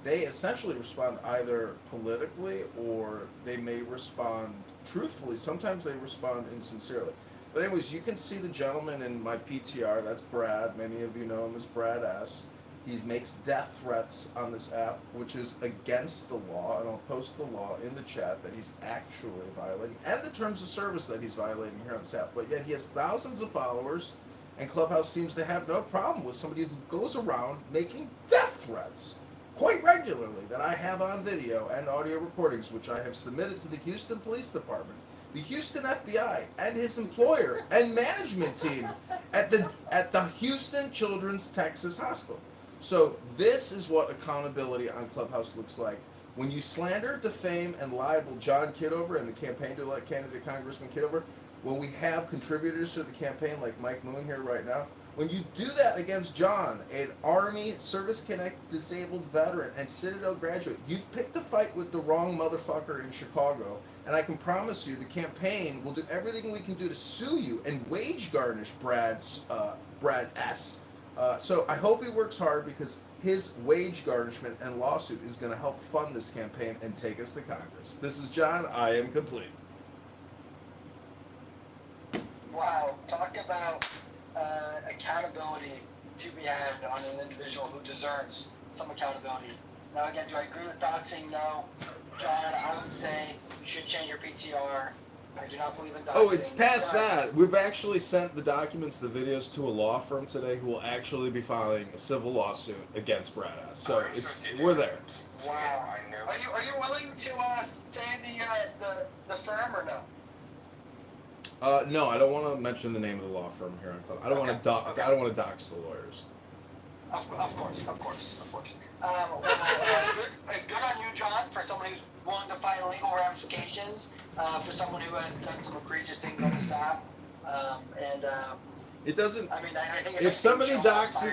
they essentially respond either politically or they may respond truthfully. Sometimes they respond insincerely. But anyways, you can see the gentleman in my PTR. That's Brad. Many of you know him as Brad S. He makes death threats on this app, which is against the law, and I'll post the law in the chat that he's actually violating, and the terms of service that he's violating here on this app. But yet he has thousands of followers, and Clubhouse seems to have no problem with somebody who goes around making death threats quite regularly that I have on video and audio recordings, which I have submitted to the Houston Police Department, the Houston FBI, and his employer and management team at the Houston Children's Texas Hospital. So this is what accountability on Clubhouse looks like. When you slander, defame, and libel John Kitover and the campaign to elect candidate Congressman Kitover, when we have contributors to the campaign like Mike Moon here right now, when you do that against John, an Army Service Connect disabled veteran and Citadel graduate, you've picked a fight with the wrong motherfucker in Chicago, and I can promise you the campaign will do everything we can do to sue you and wage garnish Brad S. So I hope he works hard because his wage garnishment and lawsuit is going to help fund this campaign and take us to Congress. This is John. I am complete. Wow, talk about accountability to be had on an individual who deserves some accountability. Now again, do I agree with doxing? No. John, I would say you should change your PTR. I do not believe in doxing. Oh, it's past that. We've actually sent the documents, the videos, to a law firm today who will actually be filing a civil lawsuit against Brad S. So we're there. Wow. Are you willing to say the firm or no? No, I don't want to mention the name of the law firm here on Club. I don't want to I don't want to dox the lawyers. Of course. Good on you, John, for someone who's willing to fight legal ramifications, for someone who has done some egregious things on this app, It doesn't. I mean, I think if somebody doxes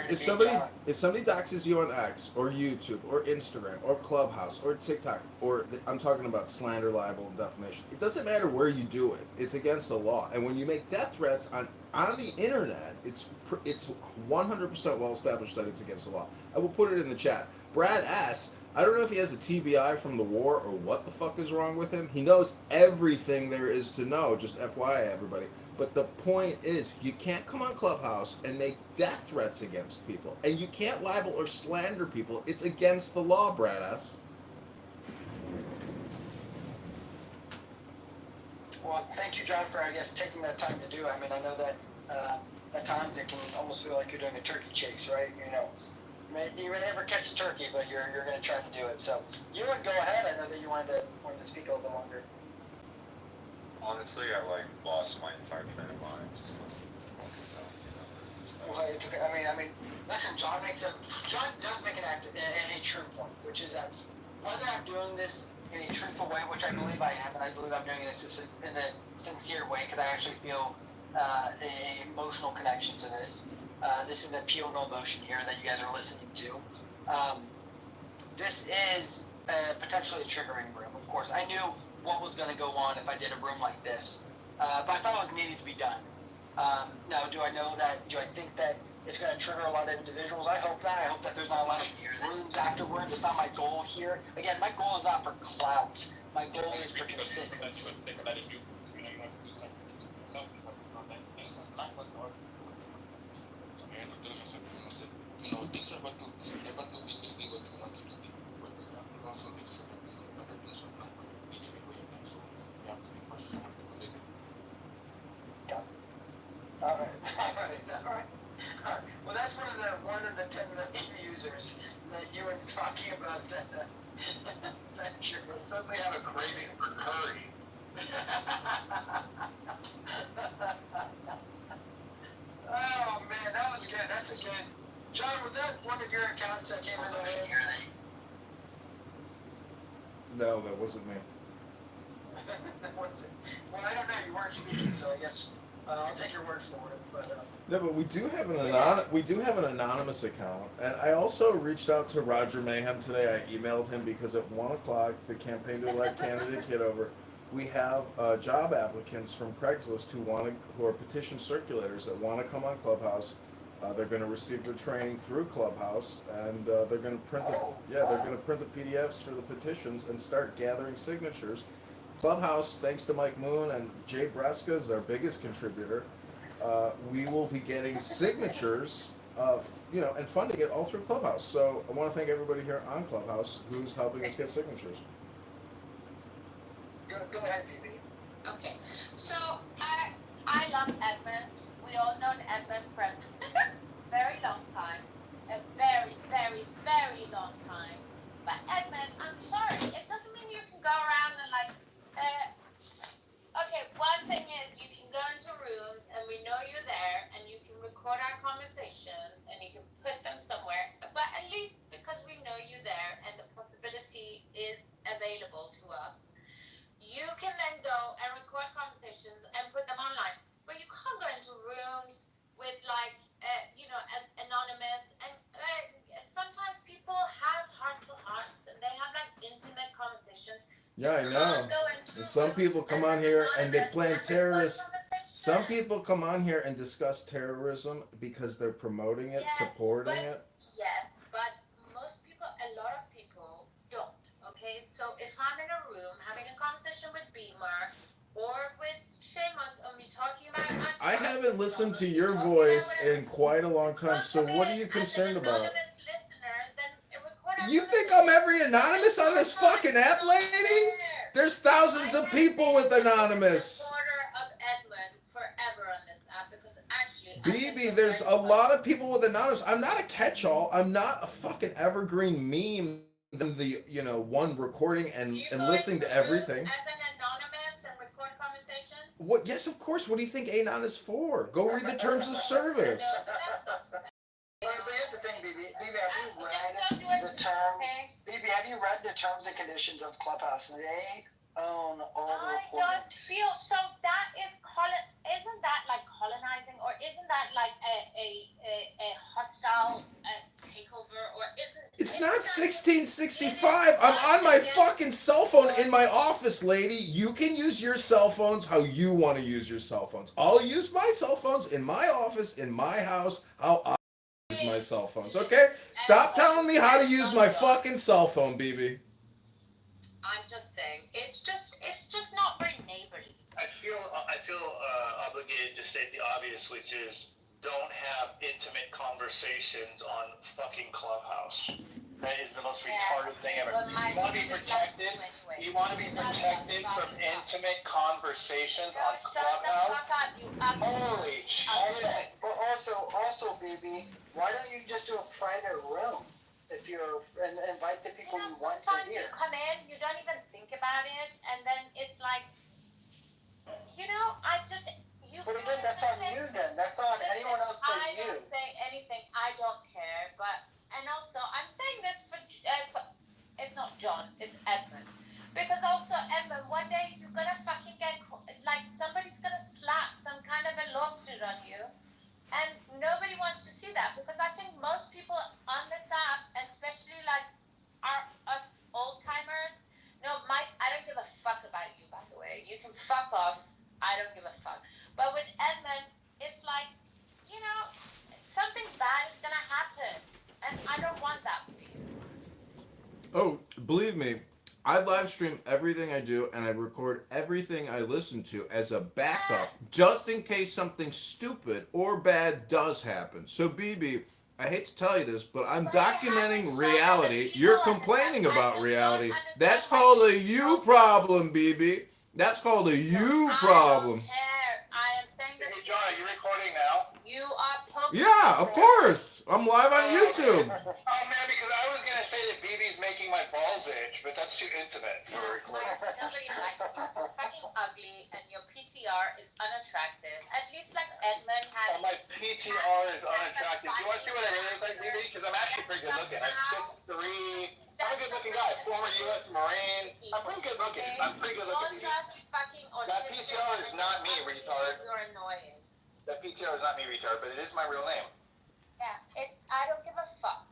you on X or YouTube or Instagram or Clubhouse or TikTok or I'm talking about slander, libel, and defamation. It doesn't matter where you do it. It's against the law. And when you make death threats on the internet, it's 100% well established that it's against the law. I will put it in the chat. Brad S. I don't know if he has a TBI from the war or what the fuck is wrong with him. He knows everything there is to know. Just FYI, everybody. But the point is, you can't come on Clubhouse and make death threats against people. And you can't libel or slander people. It's against the law, Brad S. Well, thank you, John, for, I guess, taking that time to do it. I mean, I know that at times it can almost feel like you're doing a turkey chase, right? You know, you may never catch a turkey, but you're going to try to do it. So you would go ahead. I know that you wanted to speak a little bit longer. Honestly, I lost my entire train of mind just listening to fucking John Kitover. Well, it's okay. I mean, listen, John does make a true point, which is that whether I'm doing this in a truthful way, which I believe I am, and I believe I'm doing it in a sincere way, because I actually feel an emotional connection to this. This is a pure no emotion here that you guys are listening to. This is potentially a triggering room. Of course, I knew what was going to go on if I did a room like this, but I thought it was needed to be done. Now, do I think that it's going to trigger a lot of individuals? I hope not. I hope that there's not a lot of rooms afterwards. It's not my goal here. Again, my goal is not for clout. My goal is for consistency. All right. Well, that's one of the 10 million users that you were talking about that venture. Suddenly have a craving for curry. Oh man, that was good. That's a good. John, was that one of your accounts that came in the year? No, that wasn't me. Well, I don't know. You weren't speaking, so I guess I'll take your word for it. But no, but we do have an anonymous account, and I also reached out to Roger Mayhem today. I emailed him because at 1:00 the campaign to elect candidate Kitover We have job applicants from Craigslist who are petition circulators that want to come on Clubhouse. They're going to receive their training through Clubhouse, and they're going to print the PDFs for the petitions and start gathering signatures. Clubhouse, thanks to Mike Moon and Jay Breska is our biggest contributor. We will be getting signatures, and funding it all through Clubhouse. So I want to thank everybody here on Clubhouse who's helping us get signatures. Go ahead, BB. Okay, so I love Edmund. We all known Edmund for a very long time, a very, very, very long time. But Edmund, I'm sorry, it doesn't mean you can go around and okay, one thing is you can go into rooms and we know you're there and you can record our conversations and you can put them somewhere. But at least because we know you're there and the possibility is available to us, you can then go and record conversations and put them online. But you can't go into rooms with as anonymous. And sometimes people have heart-to-hearts and they have intimate conversations. Yeah, I know. And some people come on here and they plan terrorist. Some people come on here and discuss terrorism because they're promoting it, supporting it. Yes, but most people, a lot of people don't. Okay, so if I'm in a room having a conversation with Beamer or with Seamus and we talking about, I haven't listened to your voice in quite a long time. So what are you concerned about? You think I'm every anonymous on this fucking app, lady? There's thousands of people with anonymous. BB, there's a lot of people with anonymous. I'm not a catch-all. I'm not a fucking evergreen meme. The one recording and listening to everything. As an anonymous and record conversations? What? Yes, of course. What do you think anon is for? Go read the terms of service. But here's the thing, BB. BB, have you read the terms? BB, have you read the terms and conditions of Clubhouse? They own all the recordings. I don't feel so. That isn't that like colonizing, or isn't that like a hostile takeover, or isn't? It's not 1665. I'm on my fucking cell phone in my office, lady. You can use your cell phones how you want to use your cell phones. I'll use my cell phones in my office, in my house, how I use my cell phones, okay? Stop telling me how to use my fucking cell phone, BB. I'm just saying, it's just not very neighborly. I feel obligated to state the obvious, which is don't have intimate conversations on fucking Clubhouse. That is the most retarded thing ever. You want to be protected. You want to be protected from intimate conversations on Clubhouse. Holy shit! But also, BB, why don't you just do a private room? If you're and invite the people you want to hear. You come in, you don't even think about it, and then it's like, But again, that's on you then. That's not on anyone else but you. I don't say anything. I don't care. And also, I'm saying this for it's not John, it's Edmund. Because also, Edmund, one day you're gonna fucking get somebody's gonna slap some kind of a lawsuit on you. And nobody wants to see that, because I think most people on this app, especially us old timers, Mike, I don't give a fuck about you, by the way. You can fuck off. I don't give a fuck. But with Edmund, it's like, something bad is gonna happen, and I don't want that for you. Oh, believe me, I live stream everything I do, and I record everything I listen to as a backup, just in case something stupid or bad does happen. So, BB, I hate to tell you this, but I'm documenting reality. You're complaining about reality. That's called a you problem, BB. That's called a you problem. I am saying this. Hey, John, are you recording now? You are poking. Yeah, of course. I'm live on YouTube. Oh man, because I was gonna say that BB's making my balls itch, but that's too intimate for a recording. Nobody likes you. You're fucking ugly, and your PTR is unattractive. At least Edmund has. Oh, my PTR is unattractive. Do you want to see what I really look like, BB? Because I'm actually pretty good looking. I'm 6'3". I'm a good looking guy. Former U.S. Marine. I'm pretty good looking. I'm pretty good looking. That PTR is not me, retard. You're annoying. That PTR is not me, retard, but it is my real name. Yeah, I don't give a fuck.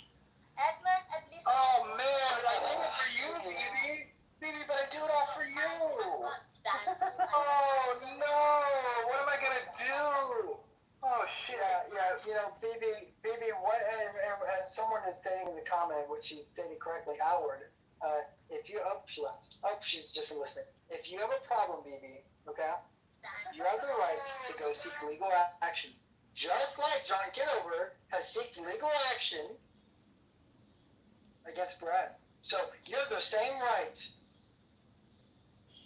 Edmund, at least. Oh man, I do it for you, BB. BB, but I do it all for you. Oh no! What am I gonna do? Oh shit! Yeah. You know, BB, what? And someone is stating in the comment, which she stated correctly, Howard. If you she left. She's just listening. If you have a problem, BB, okay, you have the right to go seek legal action, just like John Kitover has sought legal action against Brad. So you have the same rights.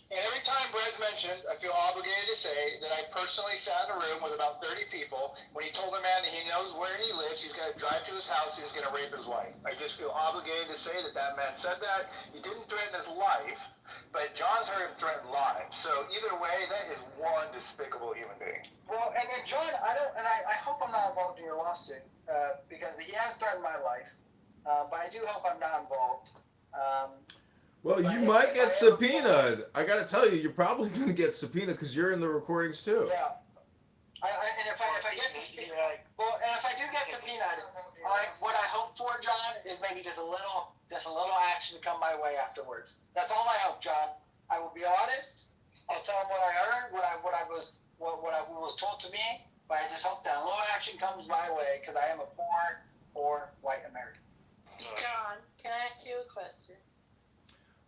And every time Brad's mentioned, I feel obligated to say that I personally sat in a room with about 30 people when he told the man that he knows where he lives, he's going to drive to his house, he's going to rape his wife. I just feel obligated to say that that man said that. He didn't threaten his life, but John's heard him threaten lives. So either way, that is one despicable human being. Well, and John, I hope I'm not involved in your lawsuit, because he has threatened my life, but I do hope I'm not involved. Well, you might get subpoenaed. I gotta tell you, you're probably gonna get subpoenaed because you're in the recordings too. Yeah. And if I get subpoenaed, and if I do get subpoenaed, what I hope for, John, is maybe just a little action to come my way afterwards. That's all I hope, John. I will be honest. I'll tell him what I heard, what was told to me. But I just hope that a little action comes my way because I am a poor white American. John, can I ask you a question?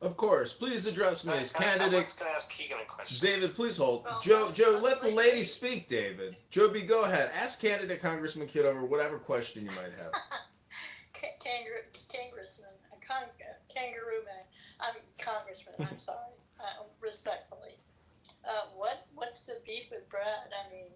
Of course. Please address me as candidate. I was going to ask Keegan a question. David, please hold. Joe, let the lady speak, David. Joe B, go ahead. Ask candidate Congressman Kitover whatever question you might have. Kangaroo man. I'm Congressman, I'm sorry. Respectfully. What's the beef with Brad? I mean,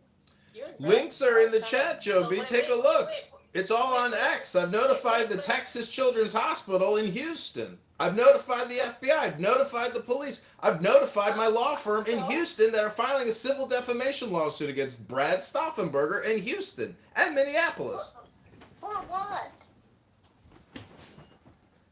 you and Brad Links are in the chat, Joe B. Take a look. It's all on X. I've notified the Texas Children's Hospital in Houston. I've notified the FBI. I've notified the police. I've notified my law firm in Houston that are filing a civil defamation lawsuit against Brad Stauffenberger in Houston and Minneapolis. For what?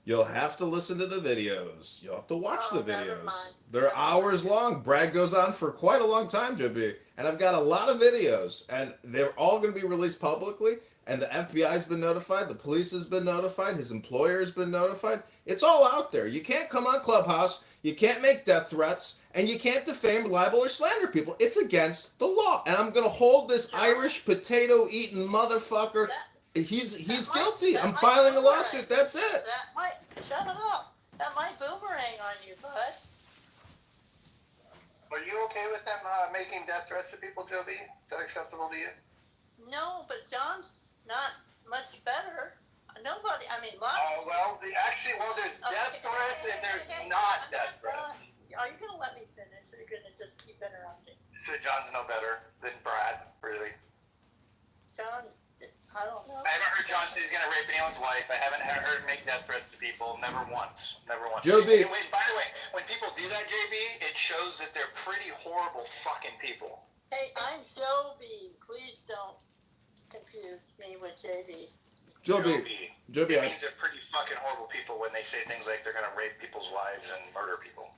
You'll have to listen to the videos. You'll have to watch the videos. They're hours long. Brad goes on for quite a long time, Joe B. And I've got a lot of videos, and they're all going to be released publicly. And the FBI's been notified, the police has been notified, his employer's been notified. It's all out there. You can't come on Clubhouse, you can't make death threats, and you can't defame, libel, or slander people. It's against the law. And I'm going to hold this Irish potato-eating motherfucker. He's guilty. I'm filing a lawsuit. That's it. Shut it up. That might boomerang on you, bud. Are you okay with them making death threats to people, Joe B? Is that acceptable to you? No, but John's not much better. Nobody, I mean, there's death threats and there's not death threats. Are you going to let me finish, or are you going to just keep interrupting? So John's no better than Brad, really? John, I don't know. I haven't heard John say he's going to rape anyone's wife. I haven't heard him make death threats to people. Never once. Joe B. Wait, by the way, when people do that, JB, it shows that they're pretty horrible fucking people. Hey, I'm Joe B. Please don't confuse me with JB. Joe B. It means they're pretty fucking horrible people when they say things like they're going to rape people's wives and murder people.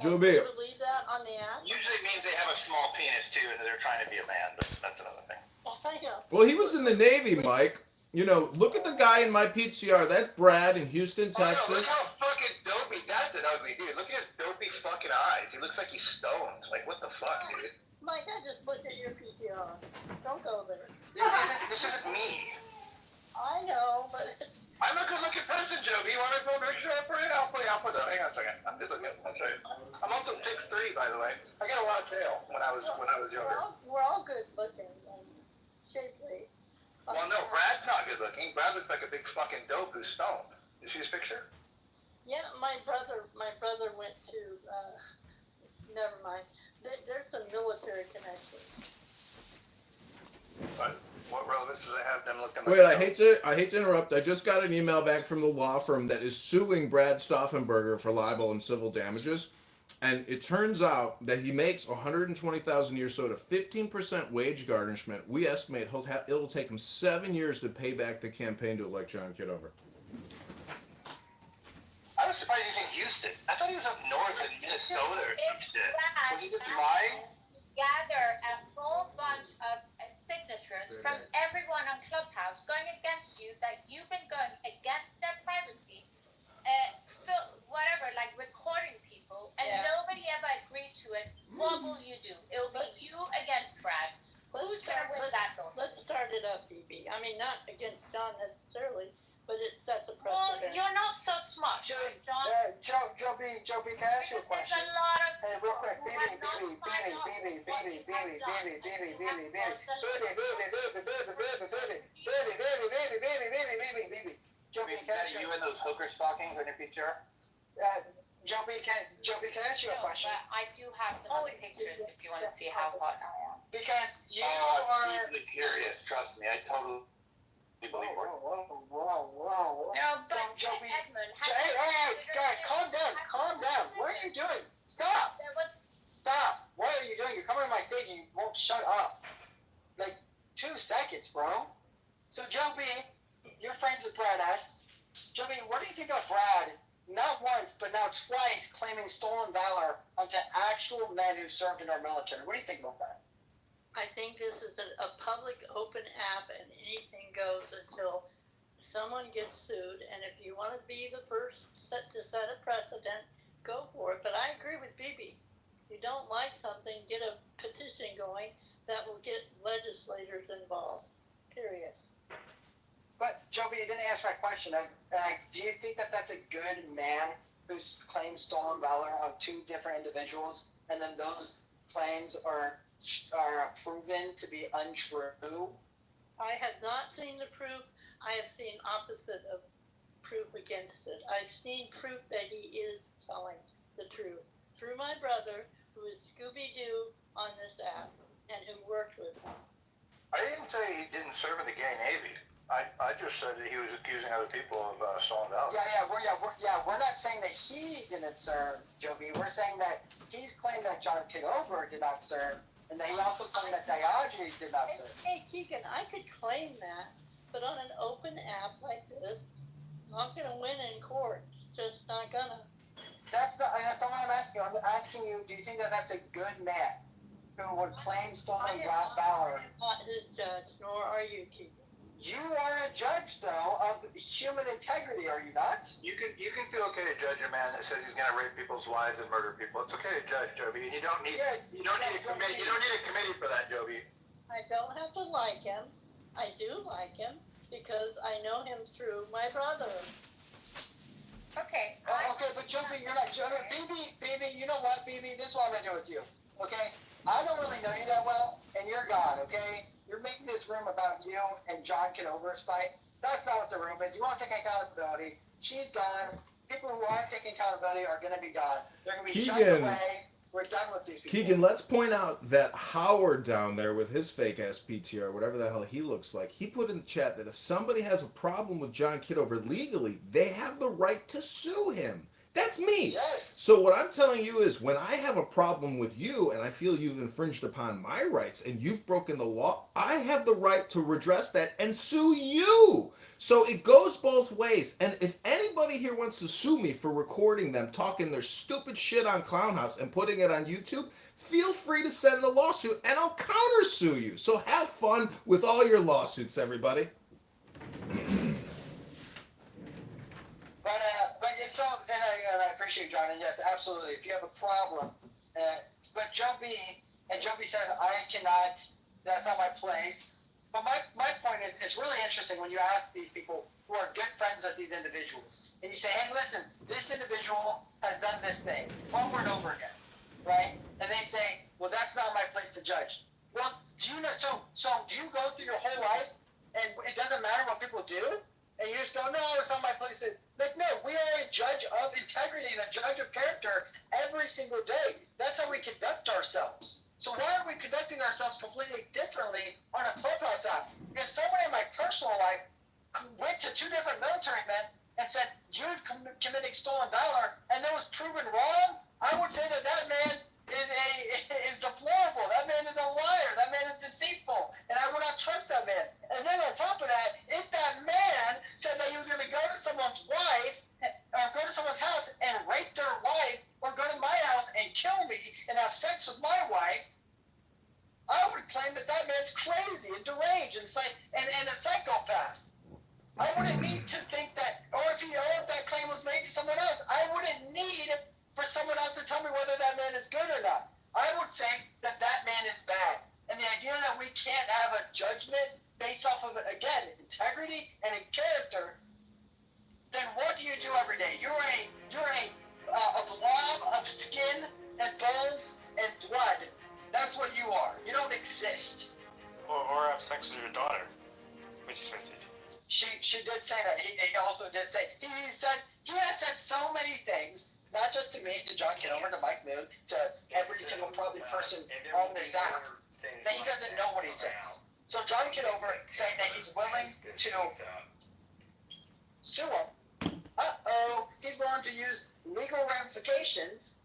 Joe B. Do you believe that on the app? Usually it means they have a small penis too and they're trying to be a man, but that's another thing. I know. Well, he was in the Navy, Mike. You know, look at the guy in my PTR. That's Brad in Houston, Texas. Look how fucking dopey. That's an ugly dude. Look at his dopey fucking eyes. He looks like he's stoned. Like, what the fuck, dude? Mike, I just looked at your PTR. Don't go there. This isn't me. I know, but I'm a good-looking person, Joe. Do you want to go make sure I put it? I'll put it up. Hang on a second. I'm good looking. I'll show you. I'm also 6'3", by the way. I got a lot of tail when I was younger. We're all good looking and shapely. Well, no, Brad's not good looking. Brad looks like a big fucking dope who's stoned. You see his picture? Yeah, my brother went to. Never mind. There's some military connections. What relevance does it have them looking? Wait, I hate to interrupt. I just got an email back from the law firm that is suing Brad Stauffenberger for libel and civil damages, and it turns out that he makes $120,000 a year, so at a 15% wage garnishment, we estimate it'll take him 7 years to pay back the campaign to elect John Kitover. I was surprised he's in Houston. I thought he was up north in Minnesota or some shit. Was he just lying? Gather a whole bunch of signatures from everyone on Clubhouse going against you, that you've been going against their privacy, whatever, like recording people, and nobody ever agreed to it. up, BB. I mean, not against John necessarily, but it sets a Well, precedent. you're not so smart, Joe, right, John? Joe B, can I ask you a Because question? there's a lot of Hey, real quick, people who have not signed up for what you have done. Joe B, can I ask you You and those hooker stockings on your PTR? Joe B, can I ask you a question? But I do have some other pictures if you want to see how hot I am. Because you I'm are. deeply curious. Trust me, I totally believe it. No, but So, Joe B, Edmund, hey, guys, calm down. What are you doing? Stop. What are you doing? You're coming to my stage and you won't shut up. Like 2 seconds, bro. So, Joe B, you're friends with Brad S. Joe B, what do you think of Brad? Not once, but now twice claiming stolen valor onto actual men who served in our military. What do you think about that? I think this is a public open app and anything goes until someone gets sued. And if you want to be the first to set a precedent, go for it. But I agree with BB. If you don't like something, get a petition going that will get legislators involved. Period. But, Joby, you didn't answer my question. Do you think that that's a good man who claims stolen valor on 2 different individuals, and then those claims are proven to be untrue? I have not seen the proof. I have seen opposite of proof against it. I've seen proof that he is telling the truth through my brother, who is Scooby-Doo on this app, and who worked with him. I didn't say he didn't serve in the gay Navy. I just said that he was accusing other people of stolen valor. We're not saying that he didn't serve, Joby. We're saying that he's claimed that John Kitover did not serve, and that he also claimed that Diogenes did not serve. Hey, Keegan, I could claim that, but on an open app like this, I'm not going to win in court. It's just not going to. That's not what I'm asking you. I'm asking you, do you think that that's a good man who would claim stolen valor? I am not his judge, nor are you, Keegan. You are a judge, though, of human integrity, are you not? You can feel okay to judge a man that says he's going to rape people's wives and murder people. It's okay to judge, Joby, and you don't need a committee for that, Joby. I don't have to like him. I do like him because I know him through my brother. Okay. Okay, but Joby, you're not Joby. BB, you know what, BB? This is what I'm gonna do with you. Okay? I don't really know you that well, and you're God. Okay? You're making this room about you and John Kitover's fight. That's not what the room is. You want to take accountability. She's gone. People who aren't taking accountability are going to be gone. They're going to be shunned away. We're done with these people. Keegan, let's point out that Howard down there with his fake ass PTR, whatever the hell he looks like, he put in the chat that if somebody has a problem with John Kitover legally, they have the right to sue him. That's me. Yes. So what I'm telling you is when I have a problem with you and I feel you've infringed upon my rights and you've broken the law, I have the right to redress that and sue you. So it goes both ways. And if anybody here wants to sue me for recording them talking their stupid shit on Clownhouse and putting it on YouTube, feel free to send the lawsuit and I'll countersue you. So have fun with all your lawsuits, everybody. But it's so, and I appreciate John, and yes, absolutely. If you have a problem, but Joby says I cannot. That's not my place. But my point is, it's really interesting when you ask these people who are good friends with these individuals, and you say, hey, listen, this individual has done this thing over and over again, right? And they say, well, that's not my place to judge. Well, do you know? So do you go through your whole life and it doesn't matter what people do? And you just go, no, it's not my place to... Like, no, we are a judge of integrity and a judge of character every single day. That's how we conduct ourselves. So why are we conducting ourselves completely differently on a Clubhouse app? If someone in my personal life went to 2 different military men and said, you're committing stolen valor, and that was proven wrong, I would say that man is deplorable. That man is a liar. That man is deceitful. And I would not trust that man. And then on top of that, if that man said that he was going to go to someone's wife, or go to someone's house and rape their wife, or go to my house and kill me and have sex with my wife, I would claim that man's crazy and deranged and a psychopath. I wouldn't need to think that, or if that claim was made to someone else, I wouldn't need for someone else to tell me whether that man is good or not. I would say that man is bad. And the idea that we can't have a judgment off of, again, integrity and in character, then what do you do every day? You're a blob of skin and bones and blood. That's what you are. You don't exist. Or have sex with your daughter, which is racist. She did say that. He also did say, he has said so many things, not just to me, to John Kitover, to Mike Moon, to every single probably person on this app, that he doesn't know what he says. So John Kitover saying that he's willing to sue him. He's willing to use legal ramifications.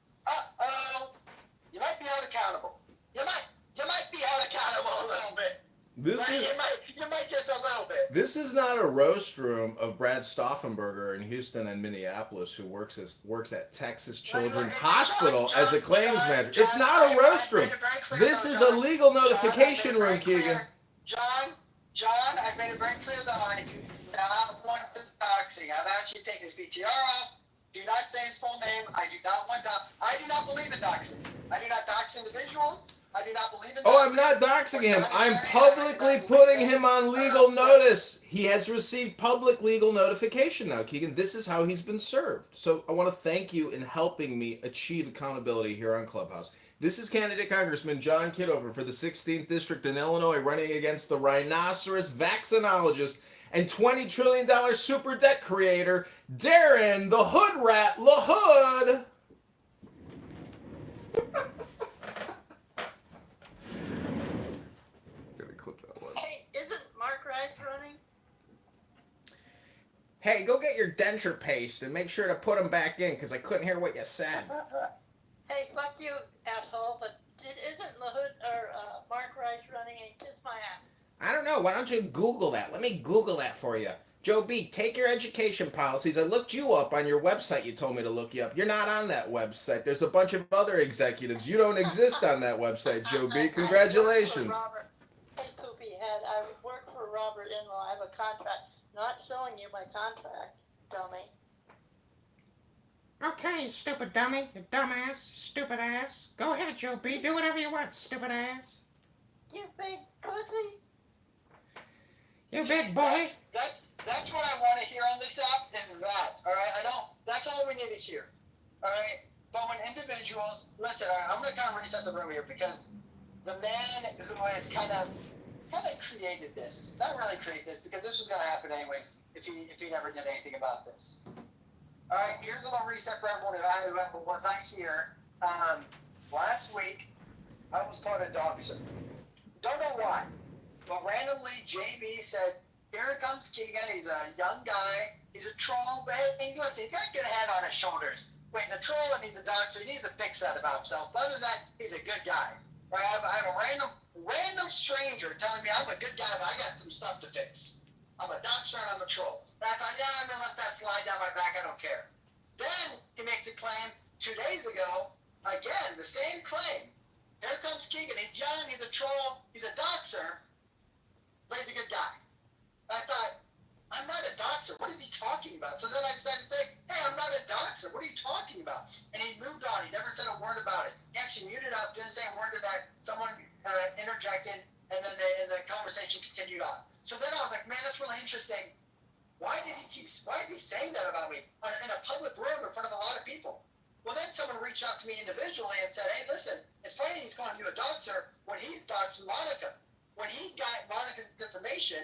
You might be held accountable. You might be held accountable a little bit. You might just a little bit. This is not a roast room of Brad Stauffenberger in Houston and Minneapolis, who works at Texas Children's Hospital as a claims manager. It's not a roast room. This is a legal notification room, Keegan. John, I've made it very clear that I do not want doxing. I've asked you to take his PTR off. Do not say his full name. I do not believe in doxing. I do not dox individuals. I do not believe in doxing. Oh, I'm not doxing him. I'm publicly putting him on legal notice. He has received public legal notification now, Keegan. This is how he's been served. So I want to thank you in helping me achieve accountability here on Clubhouse. This is candidate Congressman John Kitover for the 16th District in Illinois, running against the rhinoceros vaccinologist and $20 trillion super debt creator, Darren the Hood Rat LaHood. Gonna clip that one. Hey, isn't Mark Rice running? Hey, go get your denture paste and make sure to put them back in, because I couldn't hear what you said. Hey, fuck you, asshole, but isn't LaHood or Mark Rice running and kiss my ass? I don't know. Why don't you Google that? Let me Google that for you. Joe B, take your education policies. I looked you up on your website. You told me to look you up. You're not on that website. There's a bunch of other executives. You don't exist on that website, Joe B. Congratulations. Hey, poopy head. I work for Robert In-law. I have a contract. Not showing you my contract, dummy. Okay, you stupid dummy, you dumbass, stupid ass. Go ahead, Joe B. Do whatever you want, stupid ass. You big pussy. You big boy. That's what I want to hear on this app is that. All right, that's all we need to hear. All right, but when individuals listen, all right, I'm gonna kind of reset the room here because the man who has kind of created this, not really create this because this was gonna happen anyways if he never did anything about this. All right, here's a little reset for everyone who wasn't here. Last week, I was called a doxer. Don't know why, but randomly JB said, here comes Keegan. He's a young guy. He's a troll, but hey, listen, he's got a good head on his shoulders. But he's a troll and he's a doxer. He needs to fix that about himself. Other than that, he's a good guy. Right? I have a random stranger telling me I'm a good guy, but I got some stuff to fix. I'm a doxer and I'm a troll. And I thought, yeah, I'm going to let that slide down my back. I don't care. Then he makes a claim 2 days ago. Again, the same claim. Here comes Keegan. He's young. He's a troll. He's a doxer. But he's a good guy. And I thought, I'm not a doxer. What is he talking about? So then I decided to say, hey, I'm not a doxer. What are you talking about? And he moved on. He never said a word about it. He actually muted up, didn't say a word to that. Someone interjected, and then the conversation continued on. So then I was like, man, that's really interesting. Why is he saying that about me in a public room in front of a lot of people? Well, then someone reached out to me individually and said, hey, listen, it's funny he's calling you a doxer when he's doxed Monica. When he got Monica's information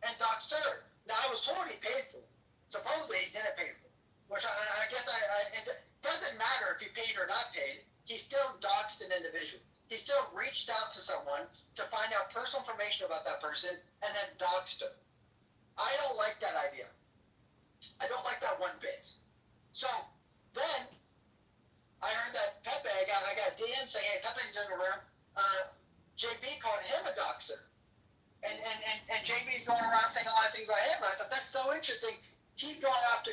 and doxed her. Now, I was told he paid for it. Supposedly, he didn't pay for it. Which I guess it doesn't matter if he paid or not paid. He still doxed an individual. He still reached out to someone to find out personal information about that person and then doxed her. I don't like that idea. I don't like that one bit. So, then, I heard that Pepe, I got a DM saying, hey, Pepe's in the room. JB called him a doxer. And JB's going around saying a lot of things about him. And I thought, that's so interesting. He's going after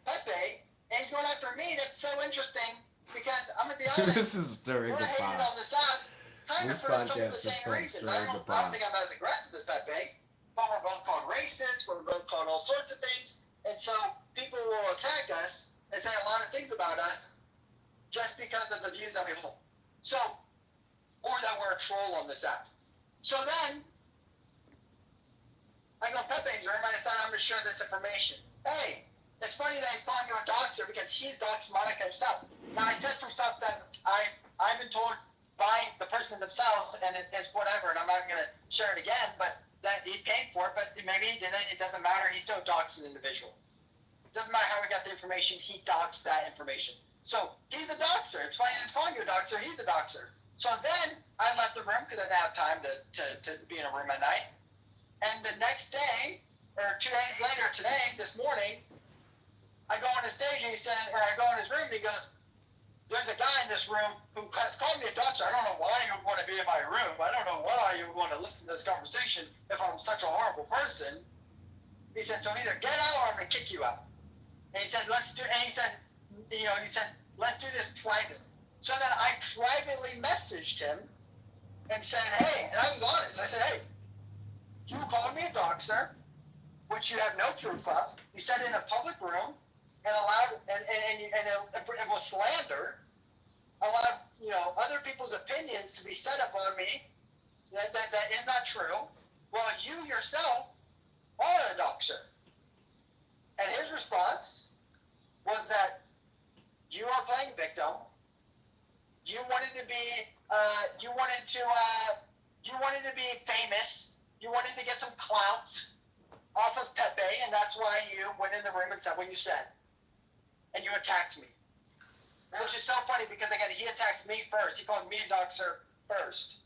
Pepe, and he's going after me. That's so interesting because I'm going to be honest. This is stirring the pot. On this app, kind of for some of the same reasons. I don't think I'm as aggressive as Pepe, but we're both called racist. We're both called all sorts of things. And so people will attack us and say a lot of things about us just because of the views that we hold. So, or that we're a troll on this app. So then, time to share this information. Hey, it's funny that he's calling you a doxer because he's doxed Monica himself. Now, I said some stuff that I've been told by the person themselves, and it's whatever, and I'm not going to share it again, but that he paid for it, but maybe he didn't. It doesn't matter. He still doxed an individual. It doesn't matter how he got the information. He doxed that information. So he's a doxer. It's funny that he's calling you a doxer. He's a doxer. So then I left the room because I didn't have time to be in a room at night. And the next day, or 2 days later, today, this morning, I go on the stage and I go in his room and he goes, there's a guy in this room who has called me a doxer. I don't know why you would want to be in my room. I don't know why you would want to listen to this conversation if I'm such a horrible person. He said, so either get out or I'm going to kick you out. And he said, let's do this privately. So then I privately messaged him and said, hey, and I was honest. I said, hey, you called me a doxer, which you have no proof of. You said in a public room and allowed, and it was slander, allowed, other people's opinions to be set up on me. That is not true. Well, you yourself are a doxer. And his response was that you are playing victim. You wanted to be famous. You wanted to get some clout off of Pepe, and that's why you went in the room and said what you said. And you attacked me. Which is so funny because, again, he attacked me first. He called me a doxer first.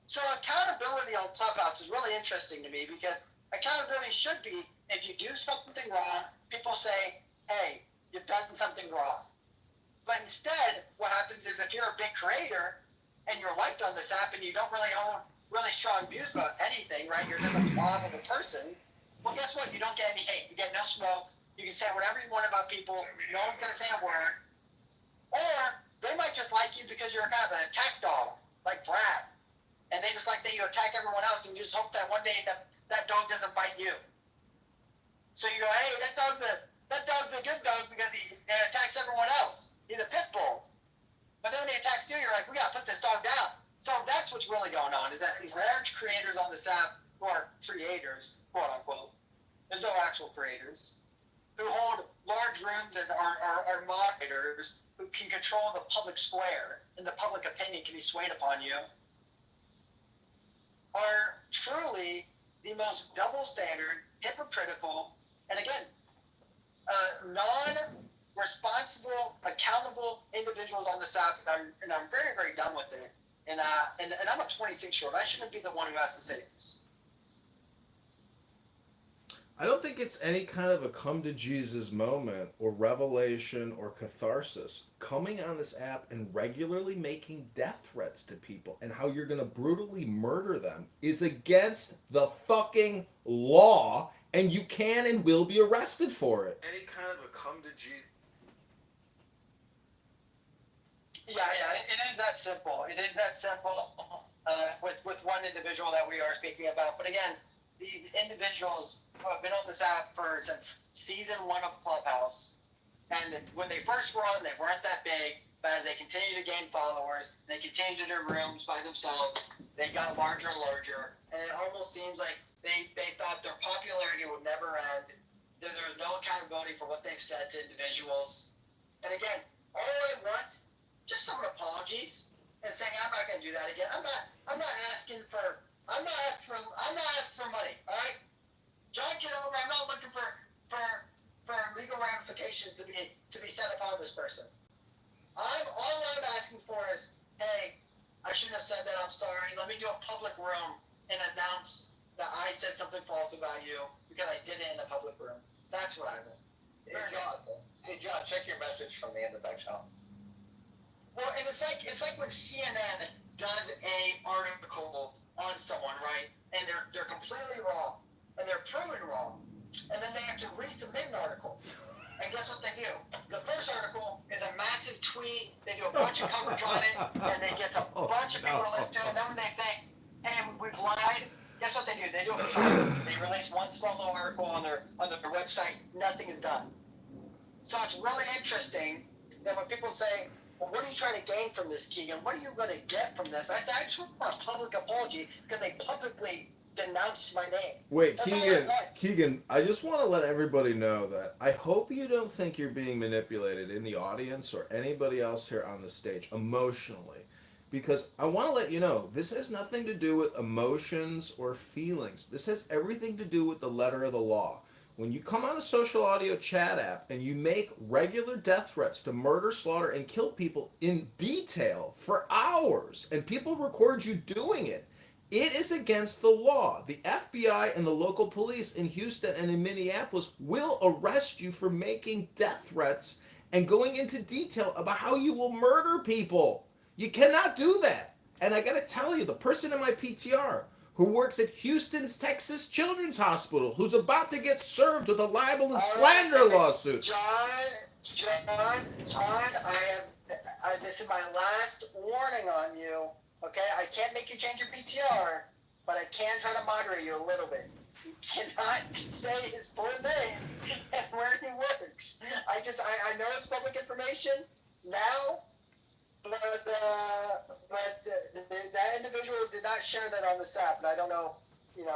So accountability on Clubhouse is really interesting to me because accountability should be, if you do something wrong, people say, hey, you've done something wrong. But instead, what happens is if you're a big creator and you're liked on this app and you don't really hold really strong views about anything, right? You're just a blob of a person. Well, guess what? You don't get any hate. You get no smoke. You can say whatever you want about people. No one's going to say a word. Or they might just like you because you're kind of an attack dog, like Brad. And they just like that you attack everyone else and you just hope that one day that dog doesn't bite you. So you go, hey, that dog's a good dog because he attacks everyone else. He's a pit bull. But then when he attacks you, you're like, we got to put this dog down. So that's what's really going on, is that these large creators on this app, who are creators, quote unquote, there's no actual creators, who hold large rooms and are moderators who can control the public square and the public opinion can be swayed upon you, are truly the most double standard, hypocritical, and again, non-responsible, accountable individuals on this app, and I'm very, very done with it. And I'm a 26-year-old. I shouldn't be the one who has to say this. I don't think it's any kind of a come to Jesus moment or revelation or catharsis. Coming on this app and regularly making death threats to people and how you're going to brutally murder them is against the fucking law, and you can and will be arrested for it. Any kind of a come to Jesus. Yeah, it is that simple. It is that simple with one individual that we are speaking about. But again, these individuals who have been on this app since season 1 of Clubhouse, and when they first were on, they weren't that big, but as they continue to gain followers, they continue to do rooms by themselves, they got larger and larger, and it almost seems like they thought their popularity would never end. There was no accountability for what they've said to individuals. And again, all I want, just some apologies and saying I'm not going to do that again. I'm not asking for money. All right, John Kitover, I'm not looking for legal ramifications to be set upon this person. All I'm asking for is, hey, I shouldn't have said that. I'm sorry. Let me do a public room and announce that I said something false about you because I did it in a public room. That's what I want. Hey John, check your message from the end of that channel. Well, and it's like when CNN does a article on someone, right? And they're completely wrong, and they're proven wrong, and then they have to resubmit an article. And guess what they do? The first article is a massive tweet. They do a bunch of coverage on it, and they get a bunch of people to listen to it. And then when they say, "Hey, we've lied," guess what they do? They do a they release one small little article on their website. Nothing is done. So it's really interesting that when people say, well, what are you trying to gain from this, Keegan? What are you going to get from this? I said, I just want a public apology because they publicly denounced my name. Wait, That's all it was. Keegan, I just want to let everybody know that I hope you don't think you're being manipulated in the audience or anybody else here on the stage emotionally. Because I want to let you know, this has nothing to do with emotions or feelings. This has everything to do with the letter of the law. When you come on a social audio chat app and you make regular death threats to murder, slaughter, and kill people in detail for hours, and people record you doing it, it is against the law. The FBI and the local police in Houston and in Minneapolis will arrest you for making death threats and going into detail about how you will murder people. You cannot do that. And I gotta tell you, the person in my PTR who works at Houston's Texas Children's Hospital, who's about to get served with a libel and slander lawsuit. John, this is my last warning on you. Okay, I can't make you change your PTR, but I can try to moderate you a little bit. You cannot say his full name and where he works. I know it's public information now, but that individual did not share that on this app, and I don't know, if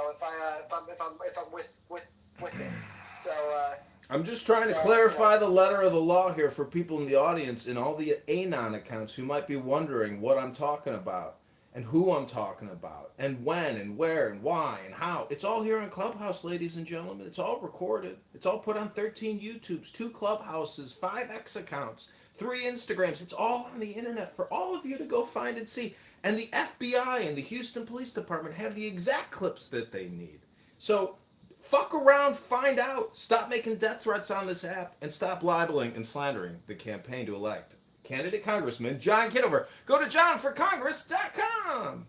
I'm with it. So. I'm just trying to clarify the letter of the law here for people in the audience and all the Anon accounts who might be wondering what I'm talking about and who I'm talking about and when and where and why and how. It's all here on Clubhouse, ladies and gentlemen. It's all recorded. It's all put on 13 YouTubes, 2 Clubhouses, 5 X accounts, 3 Instagrams. It's all on the internet for all of you to go find and see. And the FBI and the Houston Police Department have the exact clips that they need. So fuck around, find out. Stop making death threats on this app and stop libeling and slandering the campaign to elect candidate Congressman John Kitover. Go to johnforcongress.com.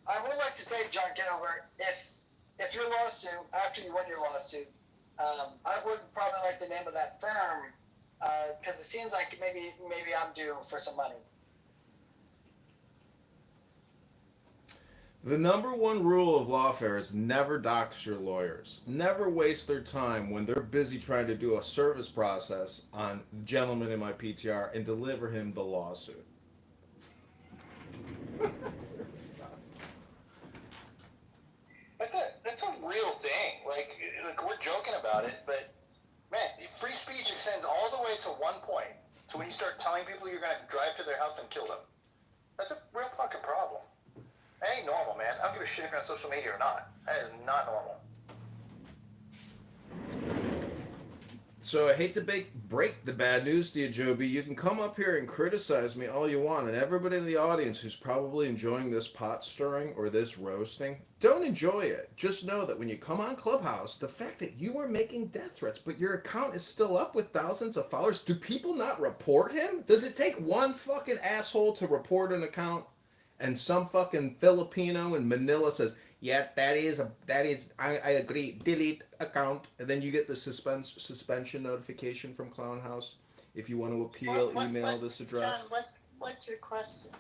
I would like to say, John Kitover, if your lawsuit, after you won your lawsuit, I would probably like the name of that firm, because it seems like maybe I'm due for some money. The number one rule of lawfare is never dox your lawyers. Never waste their time when they're busy trying to do a service process on the gentleman in my PTR and deliver him the lawsuit. That's a real thing. Like we're joking about it, but man, free speech extends all the way to one point, to when you start telling people you're going to drive to their house and kill them. That's a real fucking problem. That ain't normal, man. I don't give a shit if you're on social media or not. That is not normal. So I hate to break the bad news to you, Joby. You can come up here and criticize me all you want, and everybody in the audience who's probably enjoying this pot stirring or this roasting, don't enjoy it. Just know that when you come on Clubhouse, the fact that you are making death threats, but your account is still up with thousands of followers, do people not report him? Does it take one fucking asshole to report an account? And some fucking Filipino in Manila says, yeah, I agree, delete account. And then you get the suspension notification from Clown House. If you want to appeal, email this address. John, what's your question?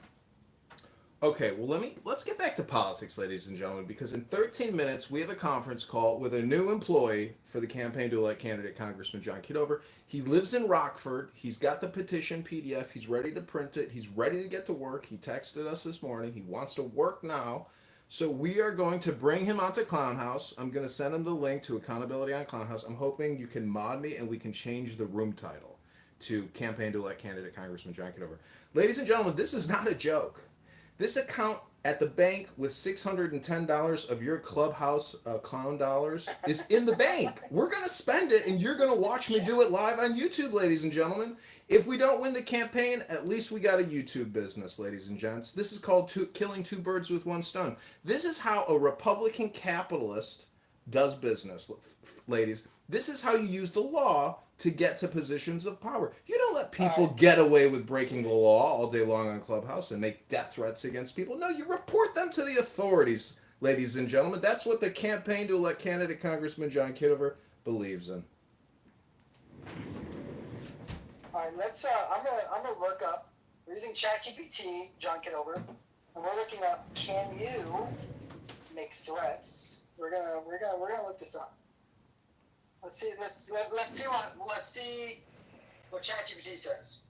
Okay, well let's get back to politics, ladies and gentlemen, because in 13 minutes we have a conference call with a new employee for the campaign to elect candidate Congressman John Kitover. He lives in Rockford. He's got the petition PDF. He's ready to print it. He's ready to get to work. He texted us this morning. He wants to work now. So we are going to bring him onto Clown House. I'm going to send him the link to Accountability on Clown House. I'm hoping you can mod me and we can change the room title to Campaign to Elect Candidate Congressman John Kitover. Ladies and gentlemen, this is not a joke. This account at the bank with $610 of your Clubhouse clown dollars is in the bank. We're going to spend it, and you're going to watch me do it live on YouTube, ladies and gentlemen. If we don't win the campaign, at least we got a YouTube business, ladies and gents. This is called killing 2 birds with 1 stone. This is how a Republican capitalist does business, ladies. This is how you use the law to get to positions of power. You don't let people get away with breaking the law all day long on Clubhouse and make death threats against people. No, you report them to the authorities, ladies and gentlemen. That's what the campaign to elect candidate Congressman John Kitover believes in. All right, let's. I'm gonna look up. We're using ChatGPT, John Kitover, and we're looking up. Can you make threats? We're gonna look this up. Let's see what ChatGPT says.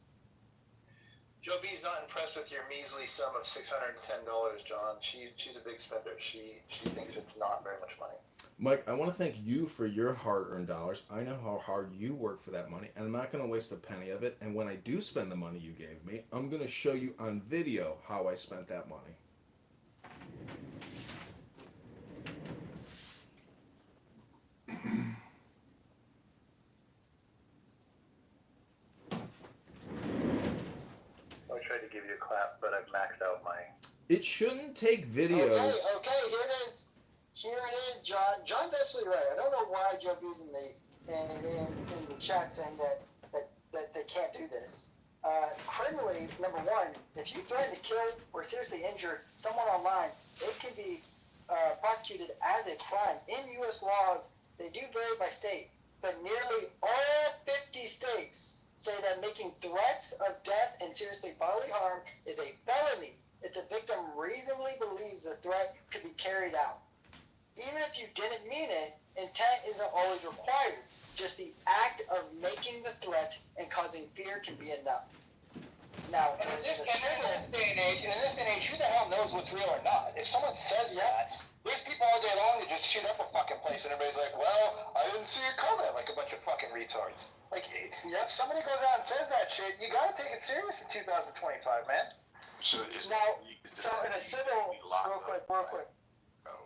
Joe B's not impressed with your measly sum of $610, John. She's a big spender. She thinks it's not very much money. Mike, I want to thank you for your hard-earned dollars. I know how hard you work for that money, and I'm not going to waste a penny of it. And when I do spend the money you gave me, I'm going to show you on video how I spent that money. I tried to give you a clap, but I've maxed out my... It shouldn't take videos. Okay, here it is. Here it is, John. John's absolutely right. I don't know why Joe B's in the chat saying that they can't do this. Criminally, number one, if you threaten to kill or seriously injure someone online, it can be prosecuted as a crime. In U.S. laws, they do vary by state, but nearly all 50 states say that making threats of death and seriously bodily harm is a felony if the victim reasonably believes the threat could be carried out. Even if you didn't mean it, intent isn't always required. Just the act of making the threat and causing fear can be enough. Now, in this day and age, who the hell knows what's real or not? If someone says that, there's people all day long that just shoot up a fucking place and everybody's like, well, I didn't see it coming, like a bunch of fucking retards. Like, if somebody goes out and says that shit, you gotta take it serious in 2025, man. So in a civil,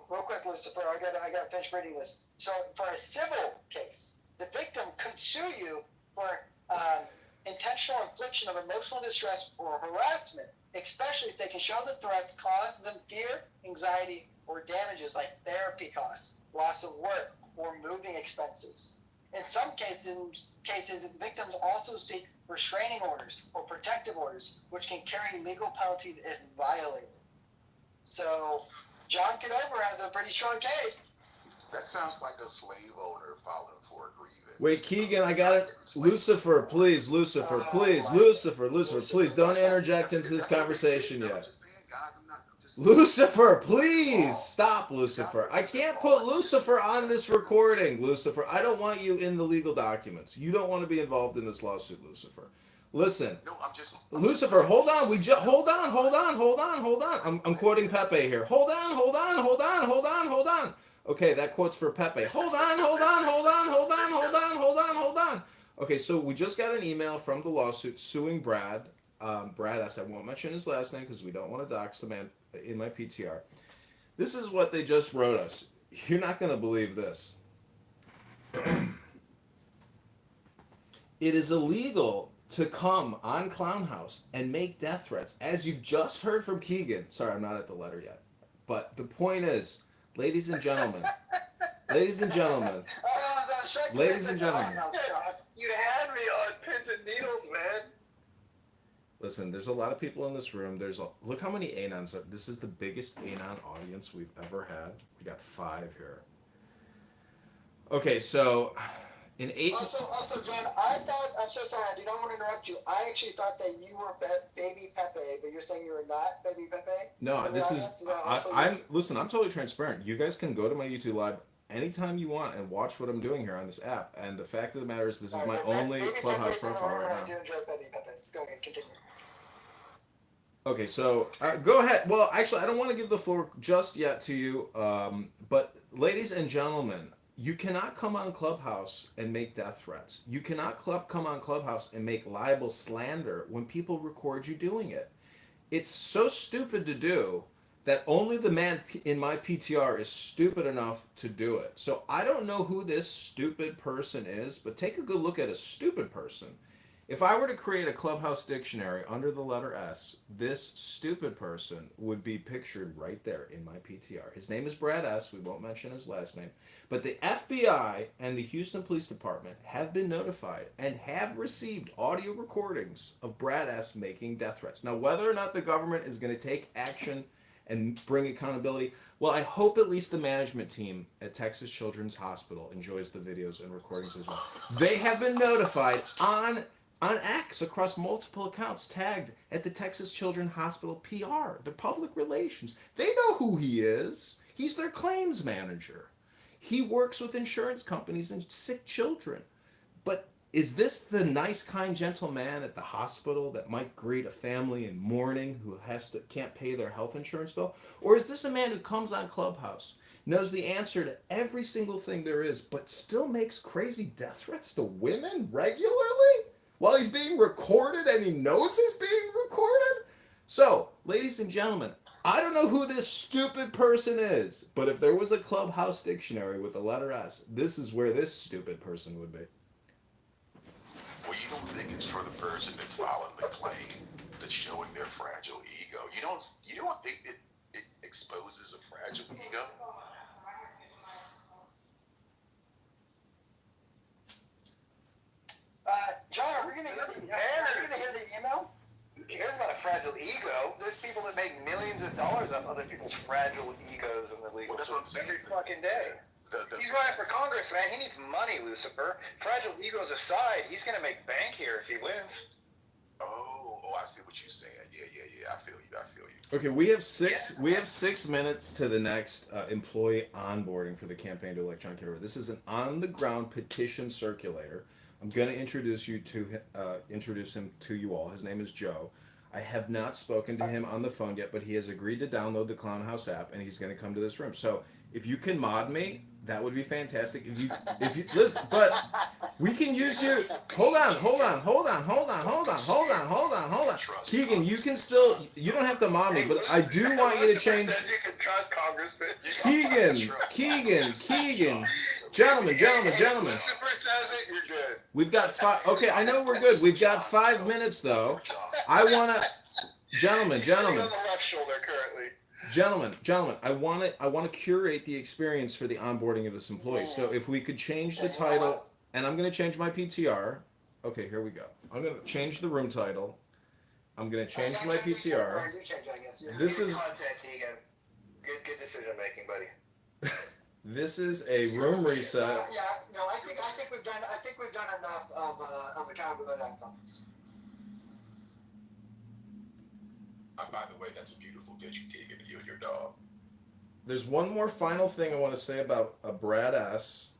real quick, Lucifer, I gotta finish reading this. So for a civil case, the victim could sue you for intentional infliction of emotional distress or harassment, especially if they can show the threats cause them fear, anxiety, or damages like therapy costs, loss of work, or moving expenses. In some cases, victims also seek restraining orders or protective orders, which can carry legal penalties if violated. So, John Kitover has a pretty strong case. That sounds like a slave owner filing for a grievance. Wait, Keegan, I got it. Lucifer, please, Lucifer, please, don't interject into this conversation yet. Lucifer, please stop, Lucifer. I can't put Lucifer on this recording, Lucifer. I don't want you in the legal documents. You don't want to be involved in this lawsuit, Lucifer. Listen, Lucifer, hold on. Hold on. I'm quoting Pepe here. Hold on. Okay, that quote's for Pepe. Hold on. Okay, so we just got an email from the lawsuit suing Brad. Brad S. I won't mention his last name because we don't want to dox the man in my PTR. This is what they just wrote us. You're not going to believe this. It is illegal to come on Clown House and make death threats, as you just heard from Keegan. Sorry, I'm not at the letter yet. But the point is, ladies and gentlemen. You had me on pins and needles, man. Listen, there's a lot of people in this room. Look how many Anons. This is the biggest Anon audience we've ever had. We got 5 here. Okay, so in 8. Also, John, I'm so sorry. I do not want to interrupt you. I actually thought that you were Baby Pepe, but you're saying you were not Baby Pepe. No, this is. Listen. I'm totally transparent. You guys can go to my YouTube live anytime you want and watch what I'm doing here on this app. And the fact of the matter is, this is my only Clubhouse profile right now. Go ahead, continue. Okay, so go ahead. Well, actually, I don't want to give the floor just yet to you. But ladies and gentlemen, you cannot come on Clubhouse and make death threats. You cannot come on Clubhouse and make libel slander when people record you doing it. It's so stupid to do that only the man in my PTR is stupid enough to do it. So I don't know who this stupid person is, but take a good look at a stupid person. If I were to create a Clubhouse dictionary under the letter S, this stupid person would be pictured right there in my PTR. His name is Brad S. We won't mention his last name. But the FBI and the Houston Police Department have been notified and have received audio recordings of Brad S. making death threats. Now, whether or not the government is going to take action and bring accountability, well, I hope at least the management team at Texas Children's Hospital enjoys the videos and recordings as well. They have been notified on X across multiple accounts tagged at the Texas Children's Hospital PR, the public relations. They know who he is. He's their claims manager. He works with insurance companies and sick children. But is this the nice, kind, gentle man at the hospital that might greet a family in mourning who can't pay their health insurance bill? Or is this a man who comes on Clubhouse, knows the answer to every single thing there is, but still makes crazy death threats to women regularly while he's being recorded and he knows he's being recorded? So, ladies and gentlemen, I don't know who this stupid person is, but if there was a Clubhouse dictionary with the letter S, this is where this stupid person would be. Well, you don't think it's for the person that's filing the claim, that's showing their fragile ego. You don't think it exposes a fragile ego? John, are we gonna hear the email? Who cares about a fragile ego? There's people that make millions of dollars off other people's fragile egos in the legal system every fucking day. He's running for Congress, man. He needs money, Lucifer. Fragile egos aside, he's gonna make bank here if he wins. Oh, I see what you're saying. Yeah. I feel you. Okay, we have 6 minutes to the next employee onboarding for the campaign to elect John Kitover. This is an on-the-ground petition circulator. I'm going to introduce him to you all. His name is Joe. I have not spoken to him on the phone yet, but he has agreed to download the Clown House app, and he's going to come to this room. So if you can mod me, that would be fantastic. If you listen, but we can use you. Hold on. Keegan, you can still. You don't have to mod me, but I do want you to change. You can trust Congressman. Keegan. Gentlemen. Lucifer says it, you're good. We've got 5. Okay, I know we're good. We've got 5 minutes though. I want to, gentlemen. On the left shoulder currently. Gentlemen, I want to curate the experience for the onboarding of this employee. So if we could change the title, and I'm going to change my PTR. Okay, here we go. I'm going to change the room title. I'm going to change my PTR. This is good decision making, buddy. This is a room reset. I think we've done enough of accountability on comments. By the way, that's a beautiful picture, Keegan, of you and your dog. There's one more final thing I want to say about Brad S.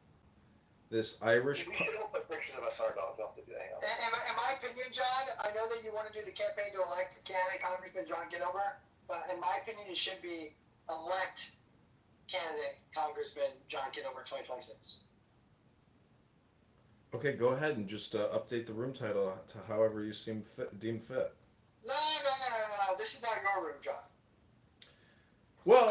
This Irish. We should all put pictures of us, our dogs. I'll have to do that. In my opinion, John, I know that you want to do the campaign to elect candidate Congressman John Kitover, but in my opinion, it should be elect candidate Congressman John Kitover 2026. Okay, go ahead and just update the room title to however you deem fit. No. This is not your room, John. Well,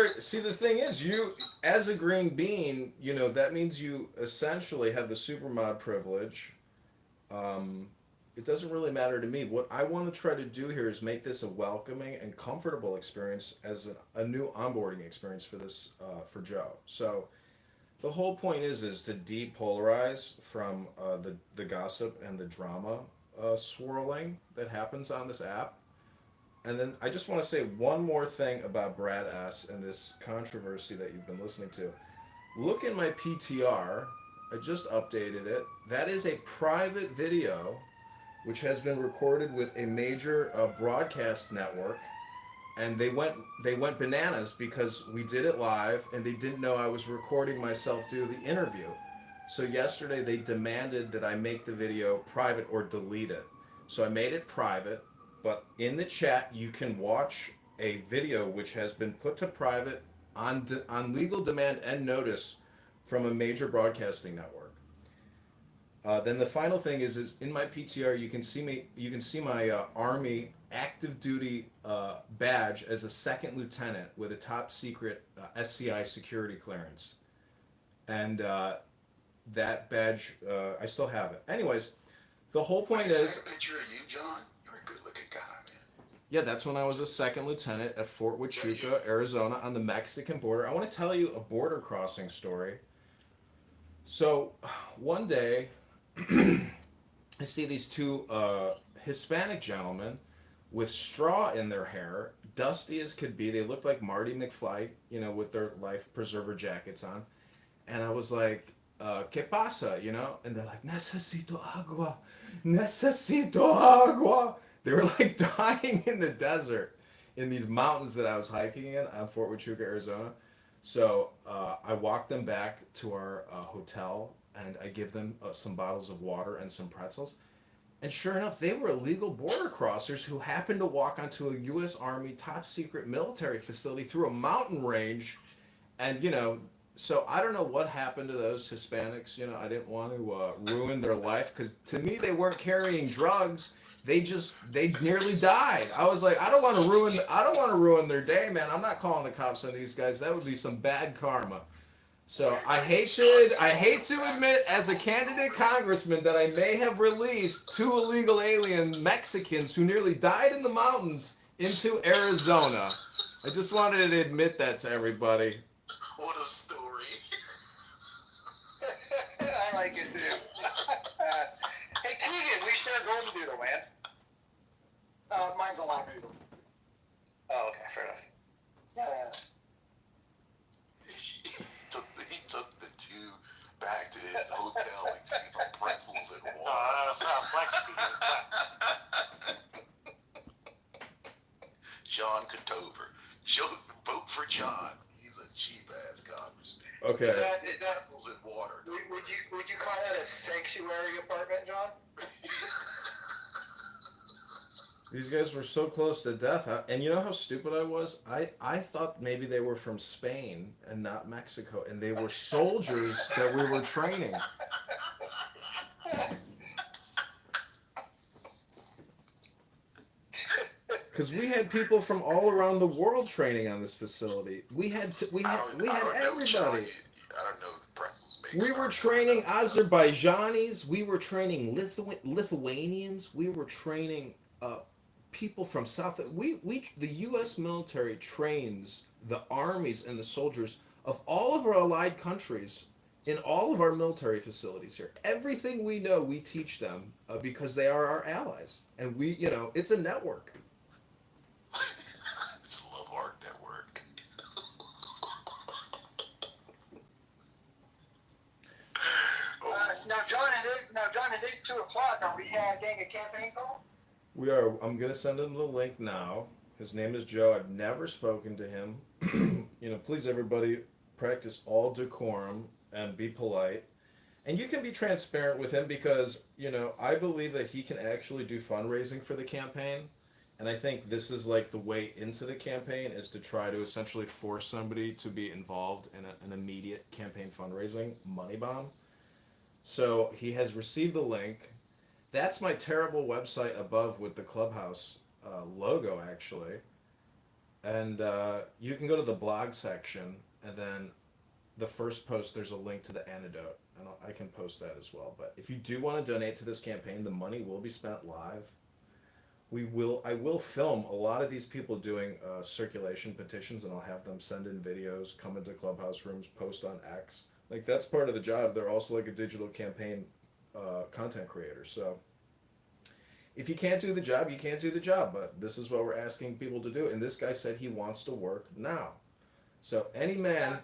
see, the thing is, you, as a green bean, that means you essentially have the supermod privilege. It doesn't really matter to me. What I want to try to do here is make this a welcoming and comfortable experience as a new onboarding experience for this for Joe. So the whole point is to depolarize from the gossip and the drama swirling that happens on this app. And then I just want to say one more thing about Brad S. and this controversy that you've been listening to. Look in my PTR. I just updated it. That is a private video which has been recorded with a major broadcast network, and they went bananas because we did it live and they didn't know I was recording myself do the interview. So yesterday they demanded that I make the video private or delete it. So I made it private, but in the chat you can watch a video which has been put to private on legal demand and notice from a major broadcasting network. Then the final thing is in my PTR you can see my Army active duty badge as a second lieutenant with a top secret SCI security clearance, and that badge I still have it. Anyways, the whole point is. Picture of you, John. You're a good-looking guy, man. Yeah, that's when I was a second lieutenant at Fort Huachuca, Arizona, on the Mexican border. I want to tell you a border crossing story. So, one day, I see these two Hispanic gentlemen with straw in their hair, dusty as could be. They look like Marty McFly, with their life preserver jackets on. And I was like, ¿qué pasa? And they're like, necesito agua. They were like dying in the desert in these mountains that I was hiking in on Fort Huachuca, Arizona. So I walk them back to our hotel, and I give them some bottles of water and some pretzels. And sure enough, they were illegal border crossers who happened to walk onto a U.S. Army top secret military facility through a mountain range. And, so I don't know what happened to those Hispanics. I didn't want to ruin their life because to me, they weren't carrying drugs. They nearly died. I was like, I don't want to ruin their day, man. I'm not calling the cops on these guys. That would be some bad karma. So I hate to admit as a candidate congressman that I may have released two illegal alien Mexicans who nearly died in the mountains into Arizona. I just wanted to admit that to everybody. What a story. I like it too. Hey Keegan, we share golden doodle, man. Mine's a labradoodle. Oh, okay, fair enough. Yeah. He took the two back to his hotel and gave them pretzels and water. No, that's not flex speed. John Kitover. Vote for John. He's a cheap ass congressman. Okay. Pretzels and water. Would you call that a sanctuary apartment, John? These guys were so close to death. And you know how stupid I was? I thought maybe they were from Spain and not Mexico. And they were soldiers that we were training. Because we had people from all around the world training on this facility. We had everybody. I don't know pretzels. We were training Azerbaijanis. We were training Lithuanians. We were training people from South. The U.S. military trains the armies and the soldiers of all of our allied countries in all of our military facilities here. Everything we know, we teach them because they are our allies, and it's a network. It's a love heart network. Now, John, it is 2:00. Are we getting a campaign call? We are. I'm gonna send him the link now. His name is Joe. I've never spoken to him. Please everybody practice all decorum and be polite. And you can be transparent with him because, I believe that he can actually do fundraising for the campaign. And I think this is like the way into the campaign is to try to essentially force somebody to be involved in an immediate campaign fundraising money bomb. So he has received the link. That's my terrible website above with the Clubhouse logo, actually. And you can go to the blog section, and then the first post, there's a link to the antidote. And I can post that as well. But if you do want to donate to this campaign, the money will be spent live. I will film a lot of these people doing circulation petitions, and I'll have them send in videos, come into Clubhouse rooms, post on X. Like, that's part of the job. They're also like a digital campaign content creator. So if you can't do the job, you can't do the job. But this is what we're asking people to do. And this guy said he wants to work now. So any man...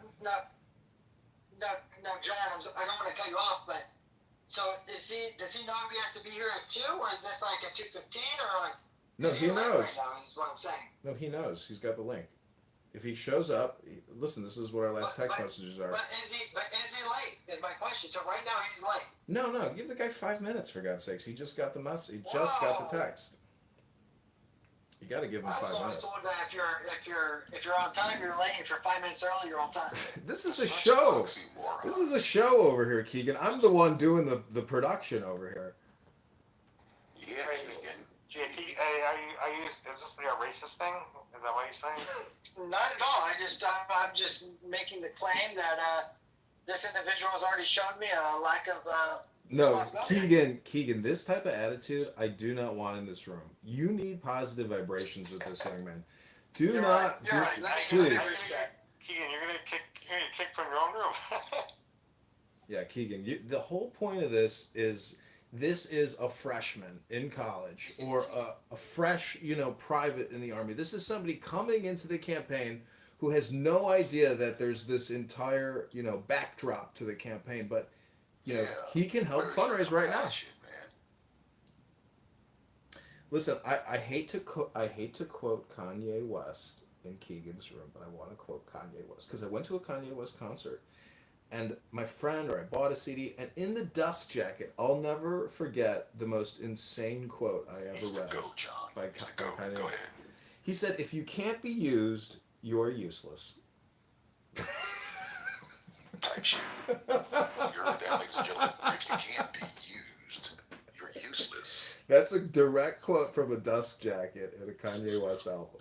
Now, John, I don't want to cut you off, but so does he know he has to be here at 2, or is this like at 2:15, or like? No, he knows. Right now, is what I'm saying. No, he knows. He's got the link. If he shows up, listen. This is what our last text messages are. But is he late? Is my question. So right now he's late. No. Give the guy 5 minutes for God's sakes. He just got the message. He just got the text. You got to give him 5 minutes. I was always told that if you're on time, you're late. If you're 5 minutes early, you're on time. This is a show. This is a show over here, Keegan. I'm the one doing the production over here. Yeah, Keegan. JT, is this like a racist thing? Is that what you're saying? Not at all. I'm just making the claim that this individual has already shown me a lack of No, Keegan, this type of attitude I do not want in this room. You need positive vibrations with this young man. Please. Keegan, you're gonna kick from your own room. Yeah, Keegan. The whole point of this is a freshman in college or a fresh, private in the Army. This is somebody coming into the campaign who has no idea that there's this entire, backdrop to the campaign, but he can help fundraise right now. Listen, I hate to quote Kanye West, in Keegan's room, but I want to quote Kanye West because I went to a Kanye West concert, and my friend or I bought a CD, and in the dust jacket, I'll never forget the most insane quote I ever He's read. the goat, John. By He's the goat. Kanye Go West. ahead. He said, "If you can't be used, you're useless." Type shit. You heard that, ladies and gentlemen. If you can't be used, you're useless. That's a direct quote from a dust jacket in a Kanye West album.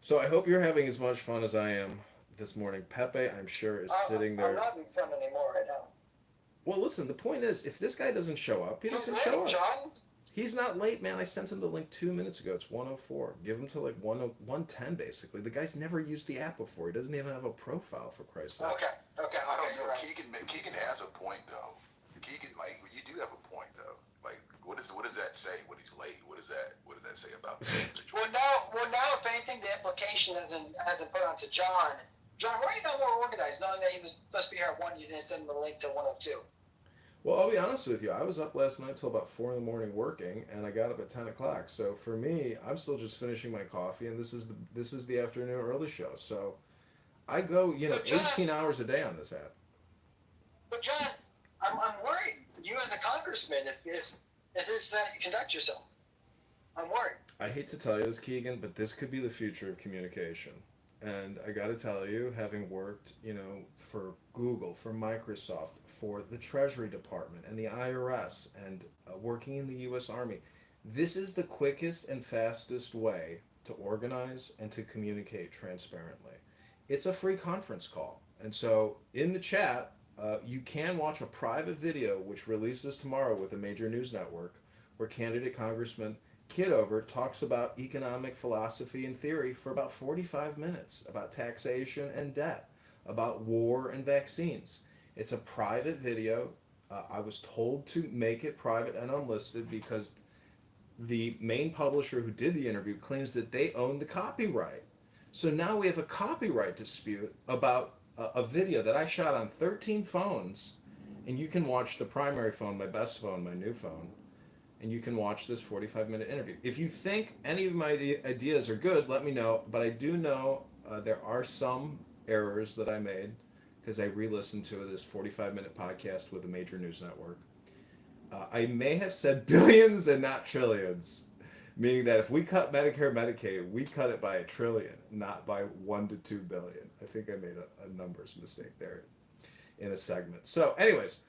So I hope you're having as much fun as I am this morning. Pepe, I'm sure, is sitting there. I'm not having fun anymore right now. Well, listen, the point is, if this guy doesn't show up, he doesn't He's show late, up. John. He's not late, man. I sent him the link 2 minutes ago. It's 1:04. Give him to like 1:10, basically. The guy's never used the app before. He doesn't even have a profile, for Christ's sake. Okay. I don't know. Right. Keegan has a point though. Keegan, like, you do have a point though. Like, what does that say when he's late? What does that say about the situation? Well, now, if anything, the implication hasn't put onto John. John, why are you not more organized, knowing that he was supposed to be here at 1, you didn't send him the link to 102? Well, I'll be honest with you. I was up last night till about 4 in the morning working, and I got up at 10 o'clock. So for me, I'm still just finishing my coffee, and this is the afternoon early show. So I go, But John, 18 hours a day on this app. But John, I'm worried. You as a congressman, if this is how you conduct yourself, I'm worried. I hate to tell you this, Keegan, but this could be the future of communication. And I got to tell you, having worked, for Google, for Microsoft, for the Treasury Department and the IRS, and working in the U.S. Army, this is the quickest and fastest way to organize and to communicate transparently. It's a free conference call. And so in the chat, you can watch a private video, which releases tomorrow with a major news network, where candidate Congressman Kitover talks about economic philosophy and theory for about 45 minutes, about taxation and debt, about war and vaccines. It's a private video. I was told to make it private and unlisted because the main publisher who did the interview claims that they own the copyright. So now we have a copyright dispute about a video that I shot on 13 phones, and you can watch the primary phone, my best phone, my new phone, and you can watch this 45-minute interview. If you think any of my ideas are good, let me know. But I do know there are some errors that I made because I re-listened to this 45-minute podcast with a major news network. I may have said billions and not trillions, meaning that if we cut Medicare, Medicaid, we cut it by $1 trillion, not by 1 to 2 billion. I think I made a numbers mistake there in a segment. So anyways,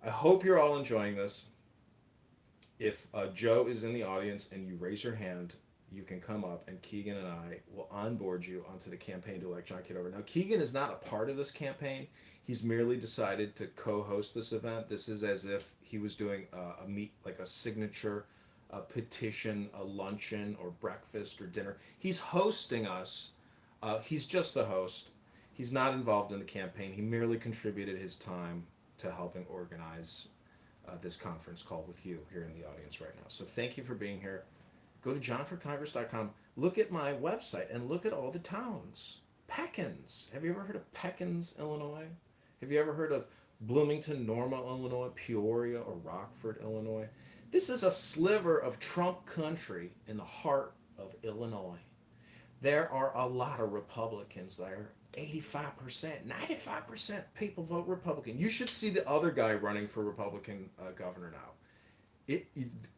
I hope you're all enjoying this. If Joe is in the audience and you raise your hand, you can come up and Keegan and I will onboard you onto the campaign to elect John Kitover. Now, Keegan is not a part of this campaign. He's merely decided to co-host this event. This is as if he was doing a signature petition, a luncheon or breakfast or dinner. He's hosting us. He's just the host. He's not involved in the campaign. He merely contributed his time to helping organize this conference call with you here in the audience right now. So thank you for being here. Go to johnforcongress.com. Look at my website and look at all the towns. Peckins. Have you ever heard of Peckins, Illinois? Have you ever heard of Bloomington, Norma, Illinois, Peoria, or Rockford, Illinois? This is a sliver of Trump country in the heart of Illinois. There are a lot of Republicans there. 85%, 95% people vote Republican. You should see the other guy running for Republican governor now.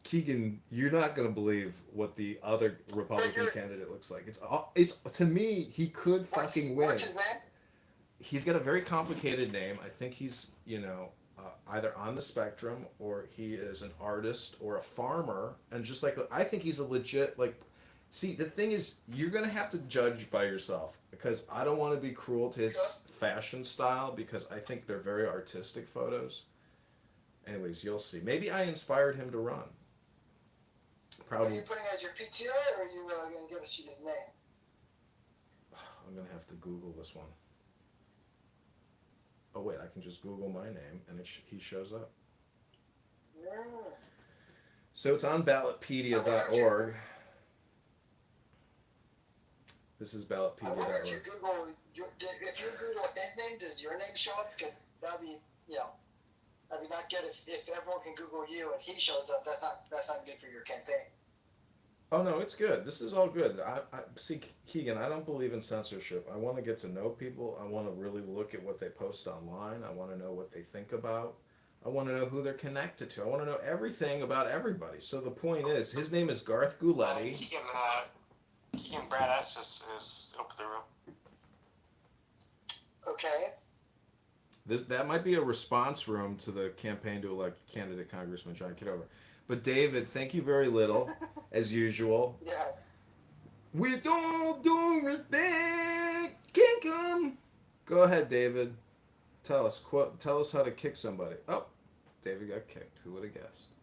Keegan, you're not going to believe what the other Republican candidate looks like. It's to me, he could fucking win. What's his name? He's got a very complicated name. I think he's, either on the spectrum or he is an artist or a farmer. And just I think he's a legit, see, the thing is, you're going to have to judge by yourself because I don't want to be cruel to his fashion style because I think they're very artistic photos. Anyways, you'll see. Maybe I inspired him to run. Probably. Are you putting as your PTR or are you going to give us his name? I'm going to have to Google this one. Oh, wait, I can just Google my name and he shows up. So it's on ballotpedia.org. This is ballotpedia.org. I wonder if you Google his name, does your name show up? Because that'd be, I mean, not good if everyone can Google you and he shows up. That's not good for your campaign. Oh no, it's good. This is all good. I see, Keegan. I don't believe in censorship. I want to get to know people. I want to really look at what they post online. I want to know what they think about. I want to know who they're connected to. I want to know everything about everybody. So the point is, his name is Garth Gouletti. Keegan Brad S is open the room. Okay. That might be a response room to the campaign to elect candidate Congressman John Kitover. But David, thank you very little, as usual. Yeah. With all due respect, kick 'em. Go ahead, David. Tell us how to kick somebody. Oh, David got kicked. Who would have guessed?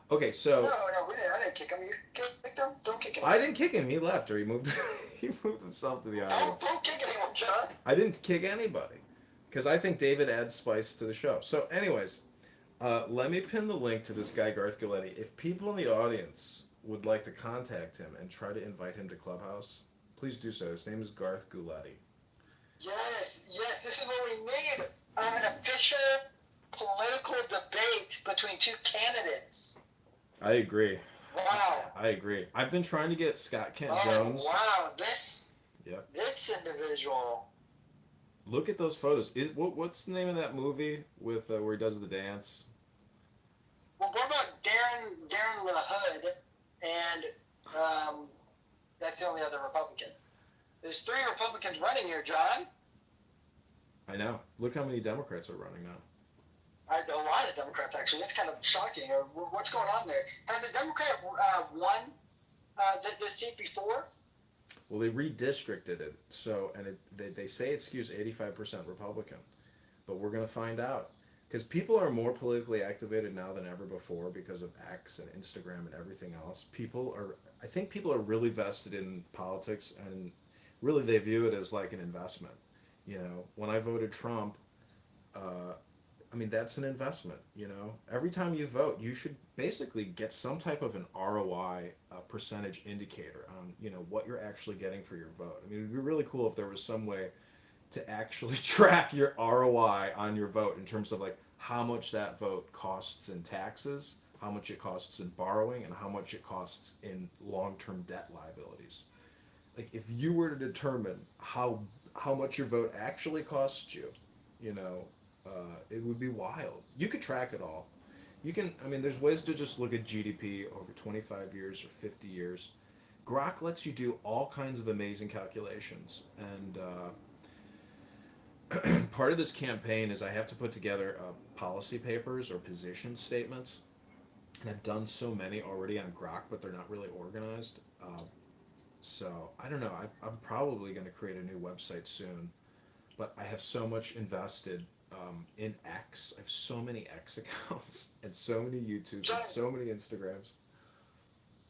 Okay, so No, I didn't kick him. You kicked him. Don't kick him. I didn't kick him. He left, or he moved. He moved himself to the audience. Don't kick anyone, John. I didn't kick anybody, because I think David adds spice to the show. So, anyways, let me pin the link to this guy Garth Gouletti. If people in the audience would like to contact him and try to invite him to Clubhouse, please do so. His name is Garth Gouletti. Yes, this is what we need. An official political debate between two candidates. I agree. Wow. I agree. I've been trying to get Scott Kent Jones. Wow, this individual. Look at those photos. What's the name of that movie with where he does the dance? Well, what about Darren LaHood? And that's the only other Republican. There's 3 Republicans running here, John. I know. Look how many Democrats are running now. A lot of Democrats, actually. It's kind of shocking. What's going on there? Has a Democrat won this seat before? Well, they redistricted it, so they say it skews 85% Republican, but we're going to find out, because people are more politically activated now than ever before because of X and Instagram and everything else. I think people are really vested in politics, and really they view it as like an investment. You know, when I voted Trump, I mean, that's an investment, you know. Every time you vote, you should basically get some type of an ROI percentage indicator on, you know, what you're actually getting for your vote. I mean, it would be really cool if there was some way to actually track your ROI on your vote in terms of, like, how much that vote costs in taxes, how much it costs in borrowing, and how much it costs in long-term debt liabilities. Like, if you were to determine how much your vote actually costs you, you know, it would be wild. You could track it all. You can, I mean, there's ways to just look at GDP over 25 years or 50 years. Grok lets you do all kinds of amazing calculations. And part of this campaign is I have to put together policy papers or position statements. And I've done so many already on Grok, but they're not really organized. So, I don't know. I'm probably going to create a new website soon. But I have so much invested in X. I have so many X accounts and so many YouTubes John, and so many Instagrams.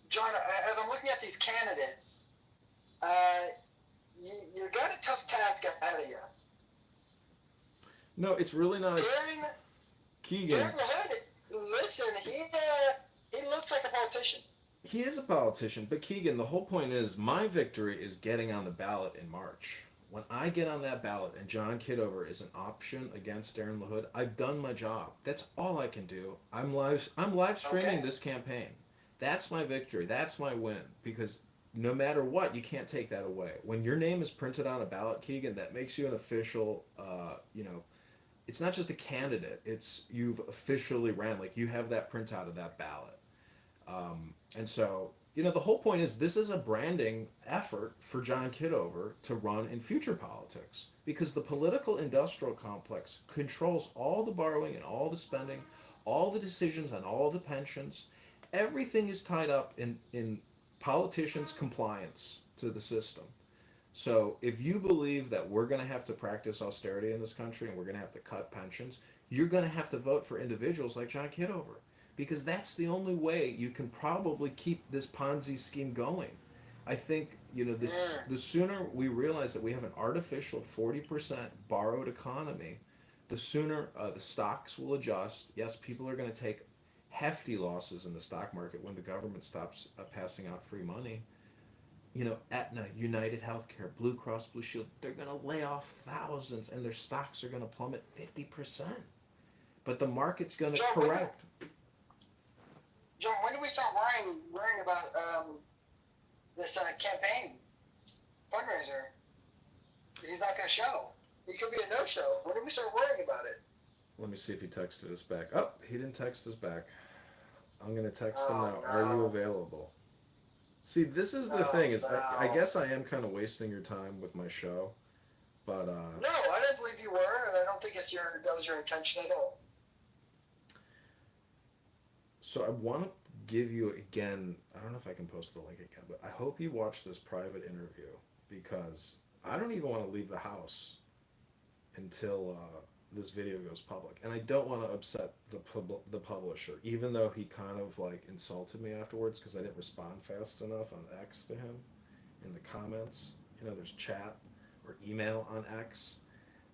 John, as I'm looking at these candidates, you got a tough task ahead of you. No, it's really not. Keegan. Darren LaHood, listen, he looks like a politician. He is a politician, but Keegan, the whole point is my victory is getting on the ballot in March. When I get on that ballot and John Kitover is an option against Darren LaHood, I've done my job. That's all I can do. I'm live streaming this campaign. That's my victory. That's my win. Because no matter what, you can't take that away. When your name is printed on a ballot, Keegan, that makes you an official, it's not just a candidate. It's you've officially ran. Like, you have that printout of that ballot. And so, you know, the whole point is this is a branding effort for John Kitover to run in future politics, because the political industrial complex controls all the borrowing and all the spending, all the decisions on all the pensions. Everything is tied up in politicians' compliance to the system. So if you believe that we're going to have to practice austerity in this country and we're going to have to cut pensions, you're going to have to vote for individuals like John Kitover. Because that's the only way you can probably keep this Ponzi scheme going. I think, you know, the sooner we realize that we have an artificial 40% borrowed economy, the sooner the stocks will adjust. Yes, people are going to take hefty losses in the stock market when the government stops passing out free money. You know, Aetna, United Healthcare, Blue Cross Blue Shield, they're going to lay off thousands and their stocks are going to plummet 50%. but the market's going to John, correct. John, when do we start worrying about this campaign fundraiser? He's not going to show. He could be a no-show. When do we start worrying about it? Let me see if he texted us back. Oh, he didn't text us back. I'm going to text him Oh, now. no. Are you available? See, this is the thing is I guess I am kind of wasting your time with my show, but no, I don't believe you were, and I don't think that was your intention at all. So I want to give you again, I don't know if I can post the link again, but I hope you watch this private interview because I don't even want to leave the house until this video goes public. And I don't want to upset the publisher, even though he kind of like insulted me afterwards because I didn't respond fast enough on X to him in the comments. You know, there's chat or email on X,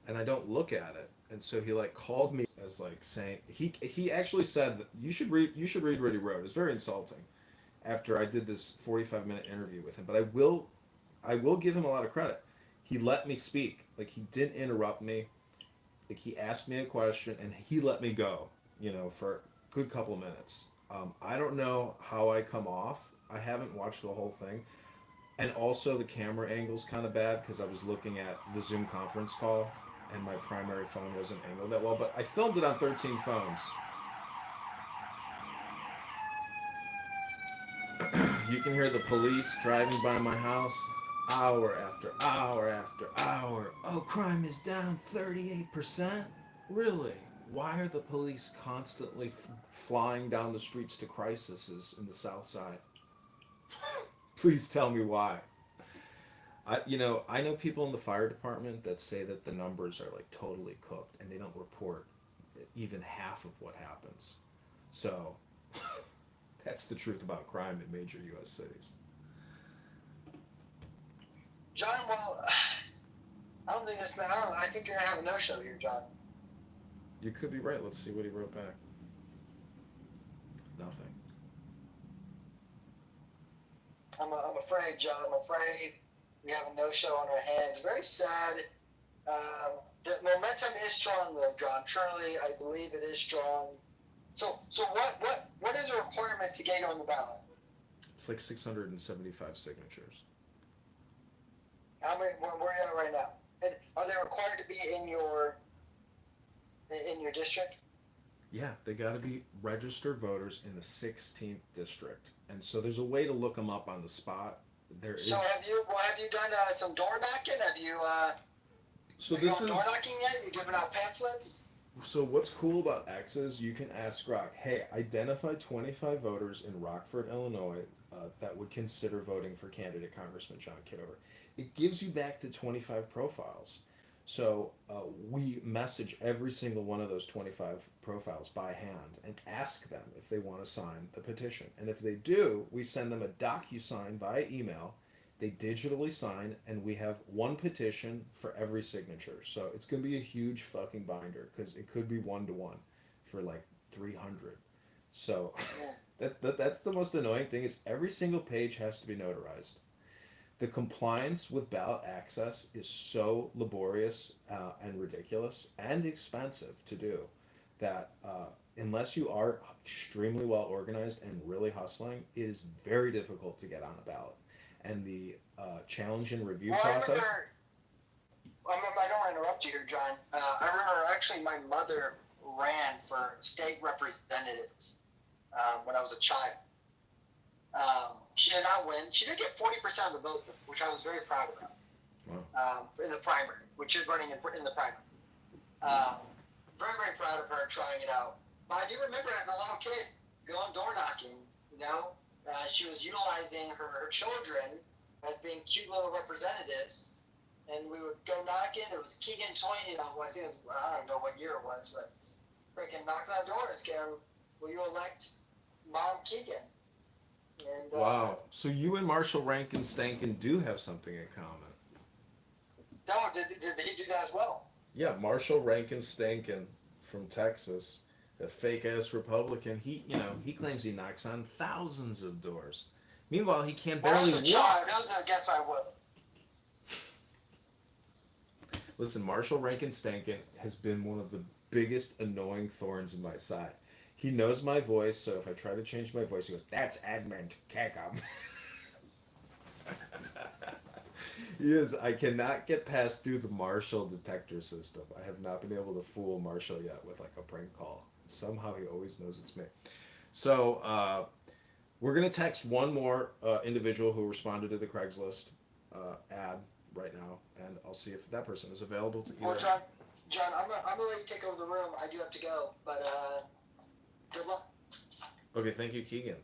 and I don't look at it. And so he like called me as like saying he actually said that you should read what he wrote. It's very insulting after I did this 45-minute interview with him. But I will give him a lot of credit. He let me speak. Like he didn't interrupt me. Like he asked me a question and he let me go, you know, for a good couple of minutes. I don't know how I come off. I haven't watched the whole thing. And also the camera angle's kind of bad because I was looking at the Zoom conference call and my primary phone wasn't angled that well, but I filmed it on 13 phones. You can hear the police driving by my house hour after hour after hour. Oh, crime is down 38%? Really? Why are the police constantly flying down the streets to crises in the South Side? Please tell me why. I know people in the fire department that say that the numbers are like totally cooked and they don't report even half of what happens. So that's the truth about crime in major U.S. cities. John, well, I don't think this. I think you're gonna have a no-show here, John. You could be right. Let's see what he wrote back. Nothing. I'm afraid, John. I'm afraid we have a no-show on our hands. Very sad. The momentum is strong, though, John. Truly, I believe it is strong. So what is the requirements to get you on the ballot? It's like 675 signatures. How many? Where are you at right now? And are they required to be in your district? Yeah, they got to be registered voters in the 16th district, and so there's a way to look them up on the spot. So have you done some door knocking? Have you So have this you is. gone door knocking yet? You giving out pamphlets? So what's cool about X is you can ask Grok, hey, identify 25 voters in Rockford, Illinois, that would consider voting for candidate Congressman John Kitover. It gives you back the 25 profiles. So we message every single one of those 25 profiles by hand and ask them if they want to sign the petition. And if they do, we send them a DocuSign via email. They digitally sign, and we have one petition for every signature. So it's going to be a huge fucking binder because it could be 1-to-1 for like 300. So that's the most annoying thing is every single page has to be notarized. The compliance with ballot access is so laborious and ridiculous and expensive to do that unless you are extremely well organized and really hustling, it is very difficult to get on a ballot. And the challenge and review process. I don't want to interrupt you here, John. I remember actually my mother ran for state representatives when I was a child. She did not win. She did get 40% of the vote, which I was very proud about. Wow. In the primary, which is running in the primary. Very, very proud of her trying it out. But I do remember as a little kid going door knocking, she was utilizing her children as being cute little representatives. And we would go knocking. It was Keegan Toy, I think I don't know what year it was, but freaking knocking on doors, going, will you elect Mom Keegan? And, wow. So you and Marshall Rankin Stankin do have something in common. No, did he do that as well? Yeah, Marshall Rankin Stankin from Texas, a fake ass Republican. He claims he knocks on thousands of doors. Meanwhile, he can barely walk. That was against my will. Listen, Marshall Rankin Stankin has been one of the biggest annoying thorns in my side. He knows my voice, so if I try to change my voice, he goes, "That's Edmund Keckham." He is. I cannot get past through the Marshall detector system. I have not been able to fool Marshall yet with like a prank call. Somehow he always knows it's me. So we're gonna text one more individual who responded to the Craigslist ad right now, and I'll see if that person is available to Well, either. John, I'm gonna let you take over the room. I do have to go, but good luck. Okay, thank you, Keegan.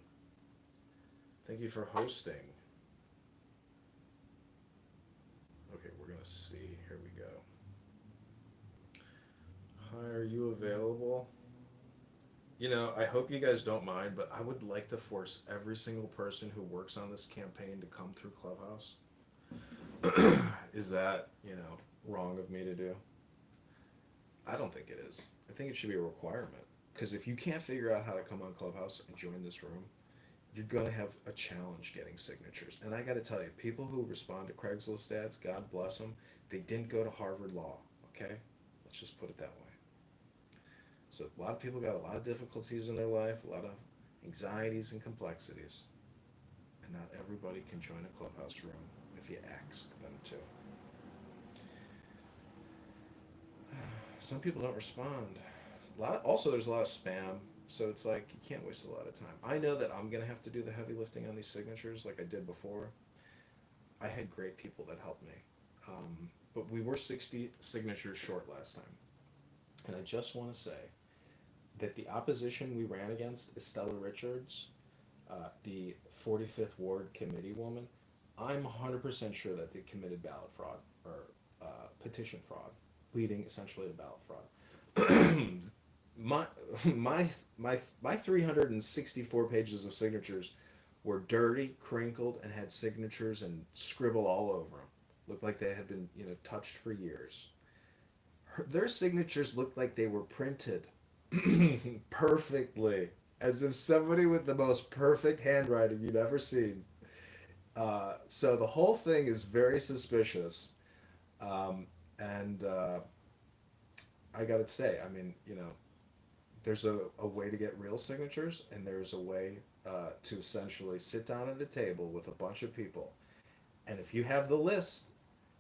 Thank you for hosting. Okay, we're gonna see. Here we go. Hi, are you available? You know, I hope you guys don't mind, but I would like to force every single person who works on this campaign to come through Clubhouse. Is that, wrong of me to do? I don't think it is. I think it should be a requirement. Because if you can't figure out how to come on Clubhouse and join this room, you're going to have a challenge getting signatures. And I got to tell you, people who respond to Craigslist ads, God bless them, they didn't go to Harvard Law, okay? Let's just put it that way. So a lot of people got a lot of difficulties in their life, a lot of anxieties and complexities. And not everybody can join a Clubhouse room if you ask them to. Some people don't respond. Also, there's a lot of spam, so it's like you can't waste a lot of time. I know that I'm gonna have to do the heavy lifting on these signatures, like I did before. I had great people that helped me, but we were 60 signatures short last time, and I just want to say that the opposition we ran against, Estella Richards, the 45th Ward committee woman, I'm 100% sure that they committed ballot fraud or petition fraud, leading essentially to ballot fraud. my 364 pages of signatures were dirty, crinkled, and had signatures and scribble all over them. Looked like they had been, touched for years. Their signatures looked like they were printed perfectly, as if somebody with the most perfect handwriting you'd ever seen. So the whole thing is very suspicious, and I gotta say, I mean, there's a way to get real signatures, and there's a way to essentially sit down at a table with a bunch of people, and if you have the list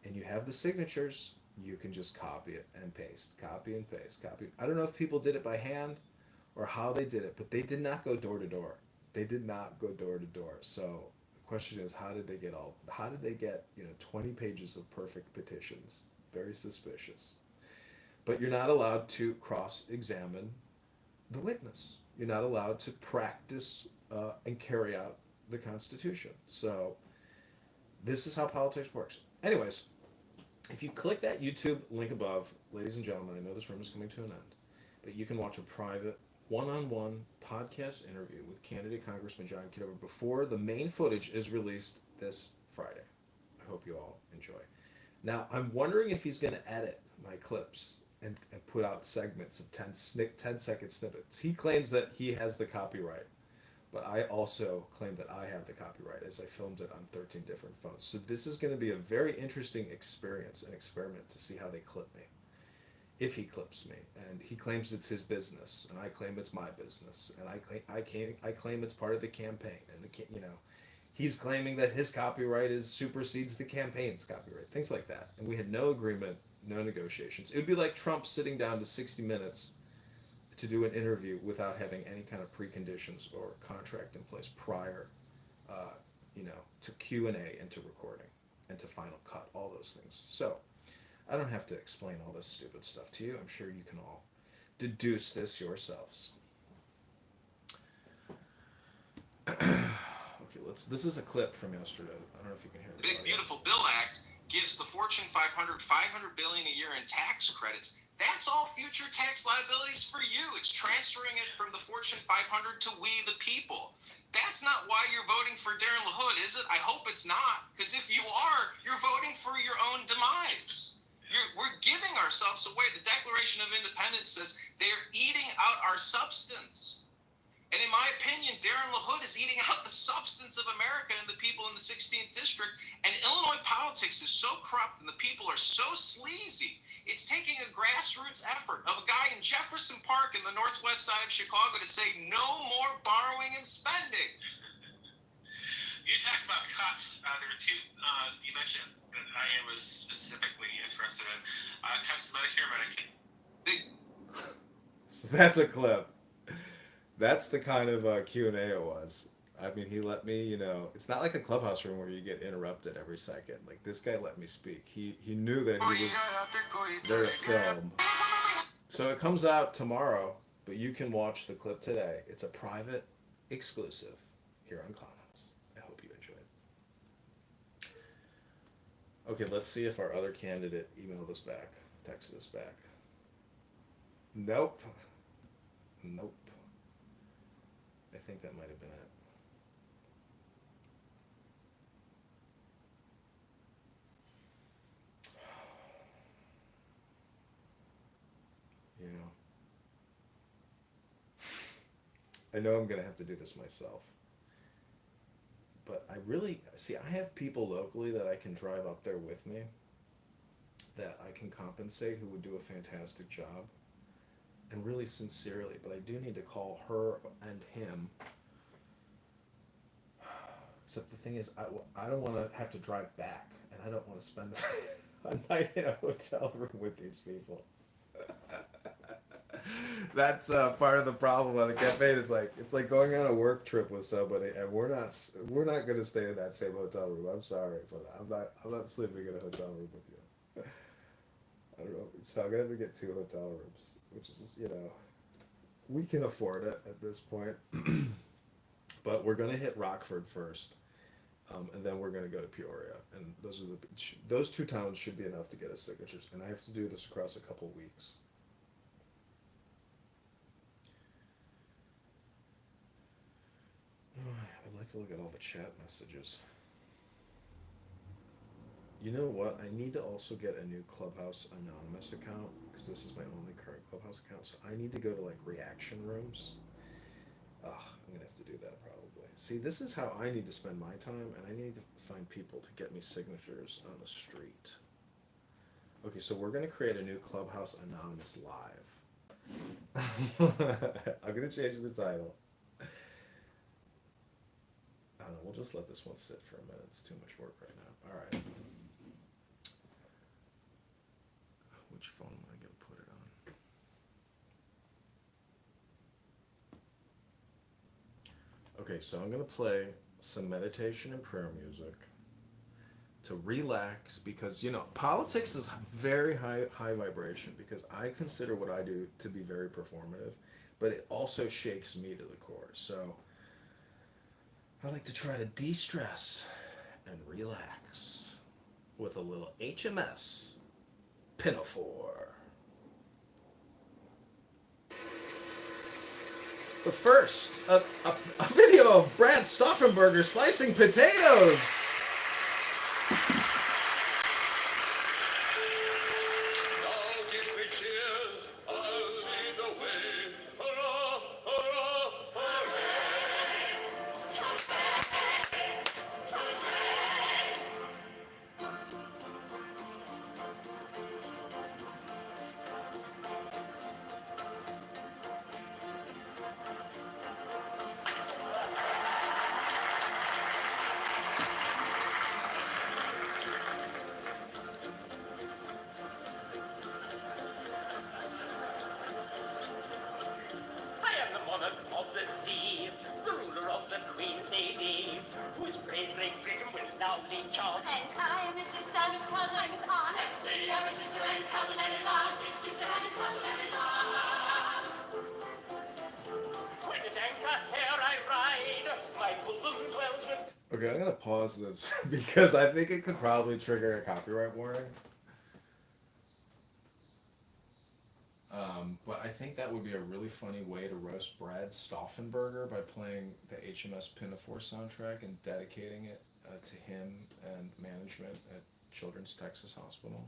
and you have the signatures, you can just copy it and paste, copy and paste, copy. I don't know if people did it by hand or how they did it, but they did not go door to door. They did not go door to door. So the question is, how did they get 20 pages of perfect petitions? Very suspicious. But you're not allowed to cross-examine the witness. You're not allowed to practice and carry out the Constitution. So this is how politics works. Anyways, if you click that YouTube link above, ladies and gentlemen, I know this room is coming to an end, but you can watch a private one-on-one podcast interview with candidate Congressman John Kitover before the main footage is released this Friday. I hope you all enjoy. Now, I'm wondering if he's going to edit my clips and put out segments of 10-second snippets. He claims that he has the copyright, but I also claim that I have the copyright as I filmed it on 13 different phones. So this is going to be a very interesting experience and experiment to see how they clip me, if he clips me. And he claims it's his business, and I claim it's my business, and I claim it's part of the campaign, and he's claiming that his copyright supersedes the campaign's copyright, things like that. And we had no agreement, no negotiations. It would be like Trump sitting down to 60 Minutes to do an interview without having any kind of preconditions or contract in place prior, to Q&A and to recording and to final cut, all those things. So I don't have to explain all this stupid stuff to you. I'm sure you can all deduce this yourselves. Okay, this is a clip from yesterday. I don't know if you can hear it. The Big Beautiful Bill Act gives the Fortune 500 $500 billion a year in tax credits. That's all future tax liabilities for you. It's transferring it from the Fortune 500 to we the people. That's not why you're voting for Darren LaHood, is it? I hope it's not, because if you are, you're voting for your own demise. We're giving ourselves away. The Declaration of Independence says they are eating out our substance. And in my opinion, Darren LaHood is eating out the substance of America and the people in the 16th district. And Illinois politics is so corrupt and the people are so sleazy. It's taking a grassroots effort of a guy in Jefferson Park in the northwest side of Chicago to say no more borrowing and spending. You talked about cuts. There were two you mentioned that I was specifically interested in. Cuts to Medicare, Medicaid. So that's a clip. That's the kind of Q&A it was. I mean, he let me, it's not like a clubhouse room where you get interrupted every second. Like, this guy let me speak. He knew that he was there to film. So it comes out tomorrow, but you can watch the clip today. It's a private exclusive here on Clubhouse. I hope you enjoy it. Okay, let's see if our other candidate emailed us back, texted us back. Nope. I think that might have been it. I know I'm going to have to do this myself. But I have people locally that I can drive up there with me that I can compensate who would do a fantastic job. And really sincerely, but I do need to call her and him. Except the thing is, I don't want to have to drive back, and I don't want to spend a night in a hotel room with these people. That's part of the problem on the campaign. Is like it's like going on a work trip with somebody, and we're not going to stay in that same hotel room. I'm sorry, but I'm not sleeping in a hotel room with you. I don't know. So I'm gonna have to get 2 hotel rooms, which is just, we can afford it at this point. But we're gonna hit Rockford first, and then we're gonna go to Peoria, and those 2 towns should be enough to get us signatures. And I have to do this across a couple weeks. I'd like to look at all the chat messages. You know what? I need to also get a new Clubhouse Anonymous account, because this is my only current Clubhouse account. So I need to go to like reaction rooms. I'm gonna have to do that probably. See, this is how I need to spend my time, and I need to find people to get me signatures on the street. Okay, so we're gonna create a new Clubhouse Anonymous live. I'm gonna change the title. I don't know, we'll just let this one sit for a minute. It's too much work right now. All right. Which phone am I going to put it on? Okay, so I'm going to play some meditation and prayer music to relax, because, politics is very high vibration, because I consider what I do to be very performative, but it also shakes me to the core. So I like to try to de-stress and relax with a little HMS Pinafore. But first, a video of Brad Stauffenberger slicing potatoes. Okay, I'm gonna pause this because I think it could probably trigger a copyright warning. But I think that would be a really funny way to roast Brad Stauffenberger by playing the HMS Pinafore soundtrack and dedicating it to him and management at Children's Texas Hospital.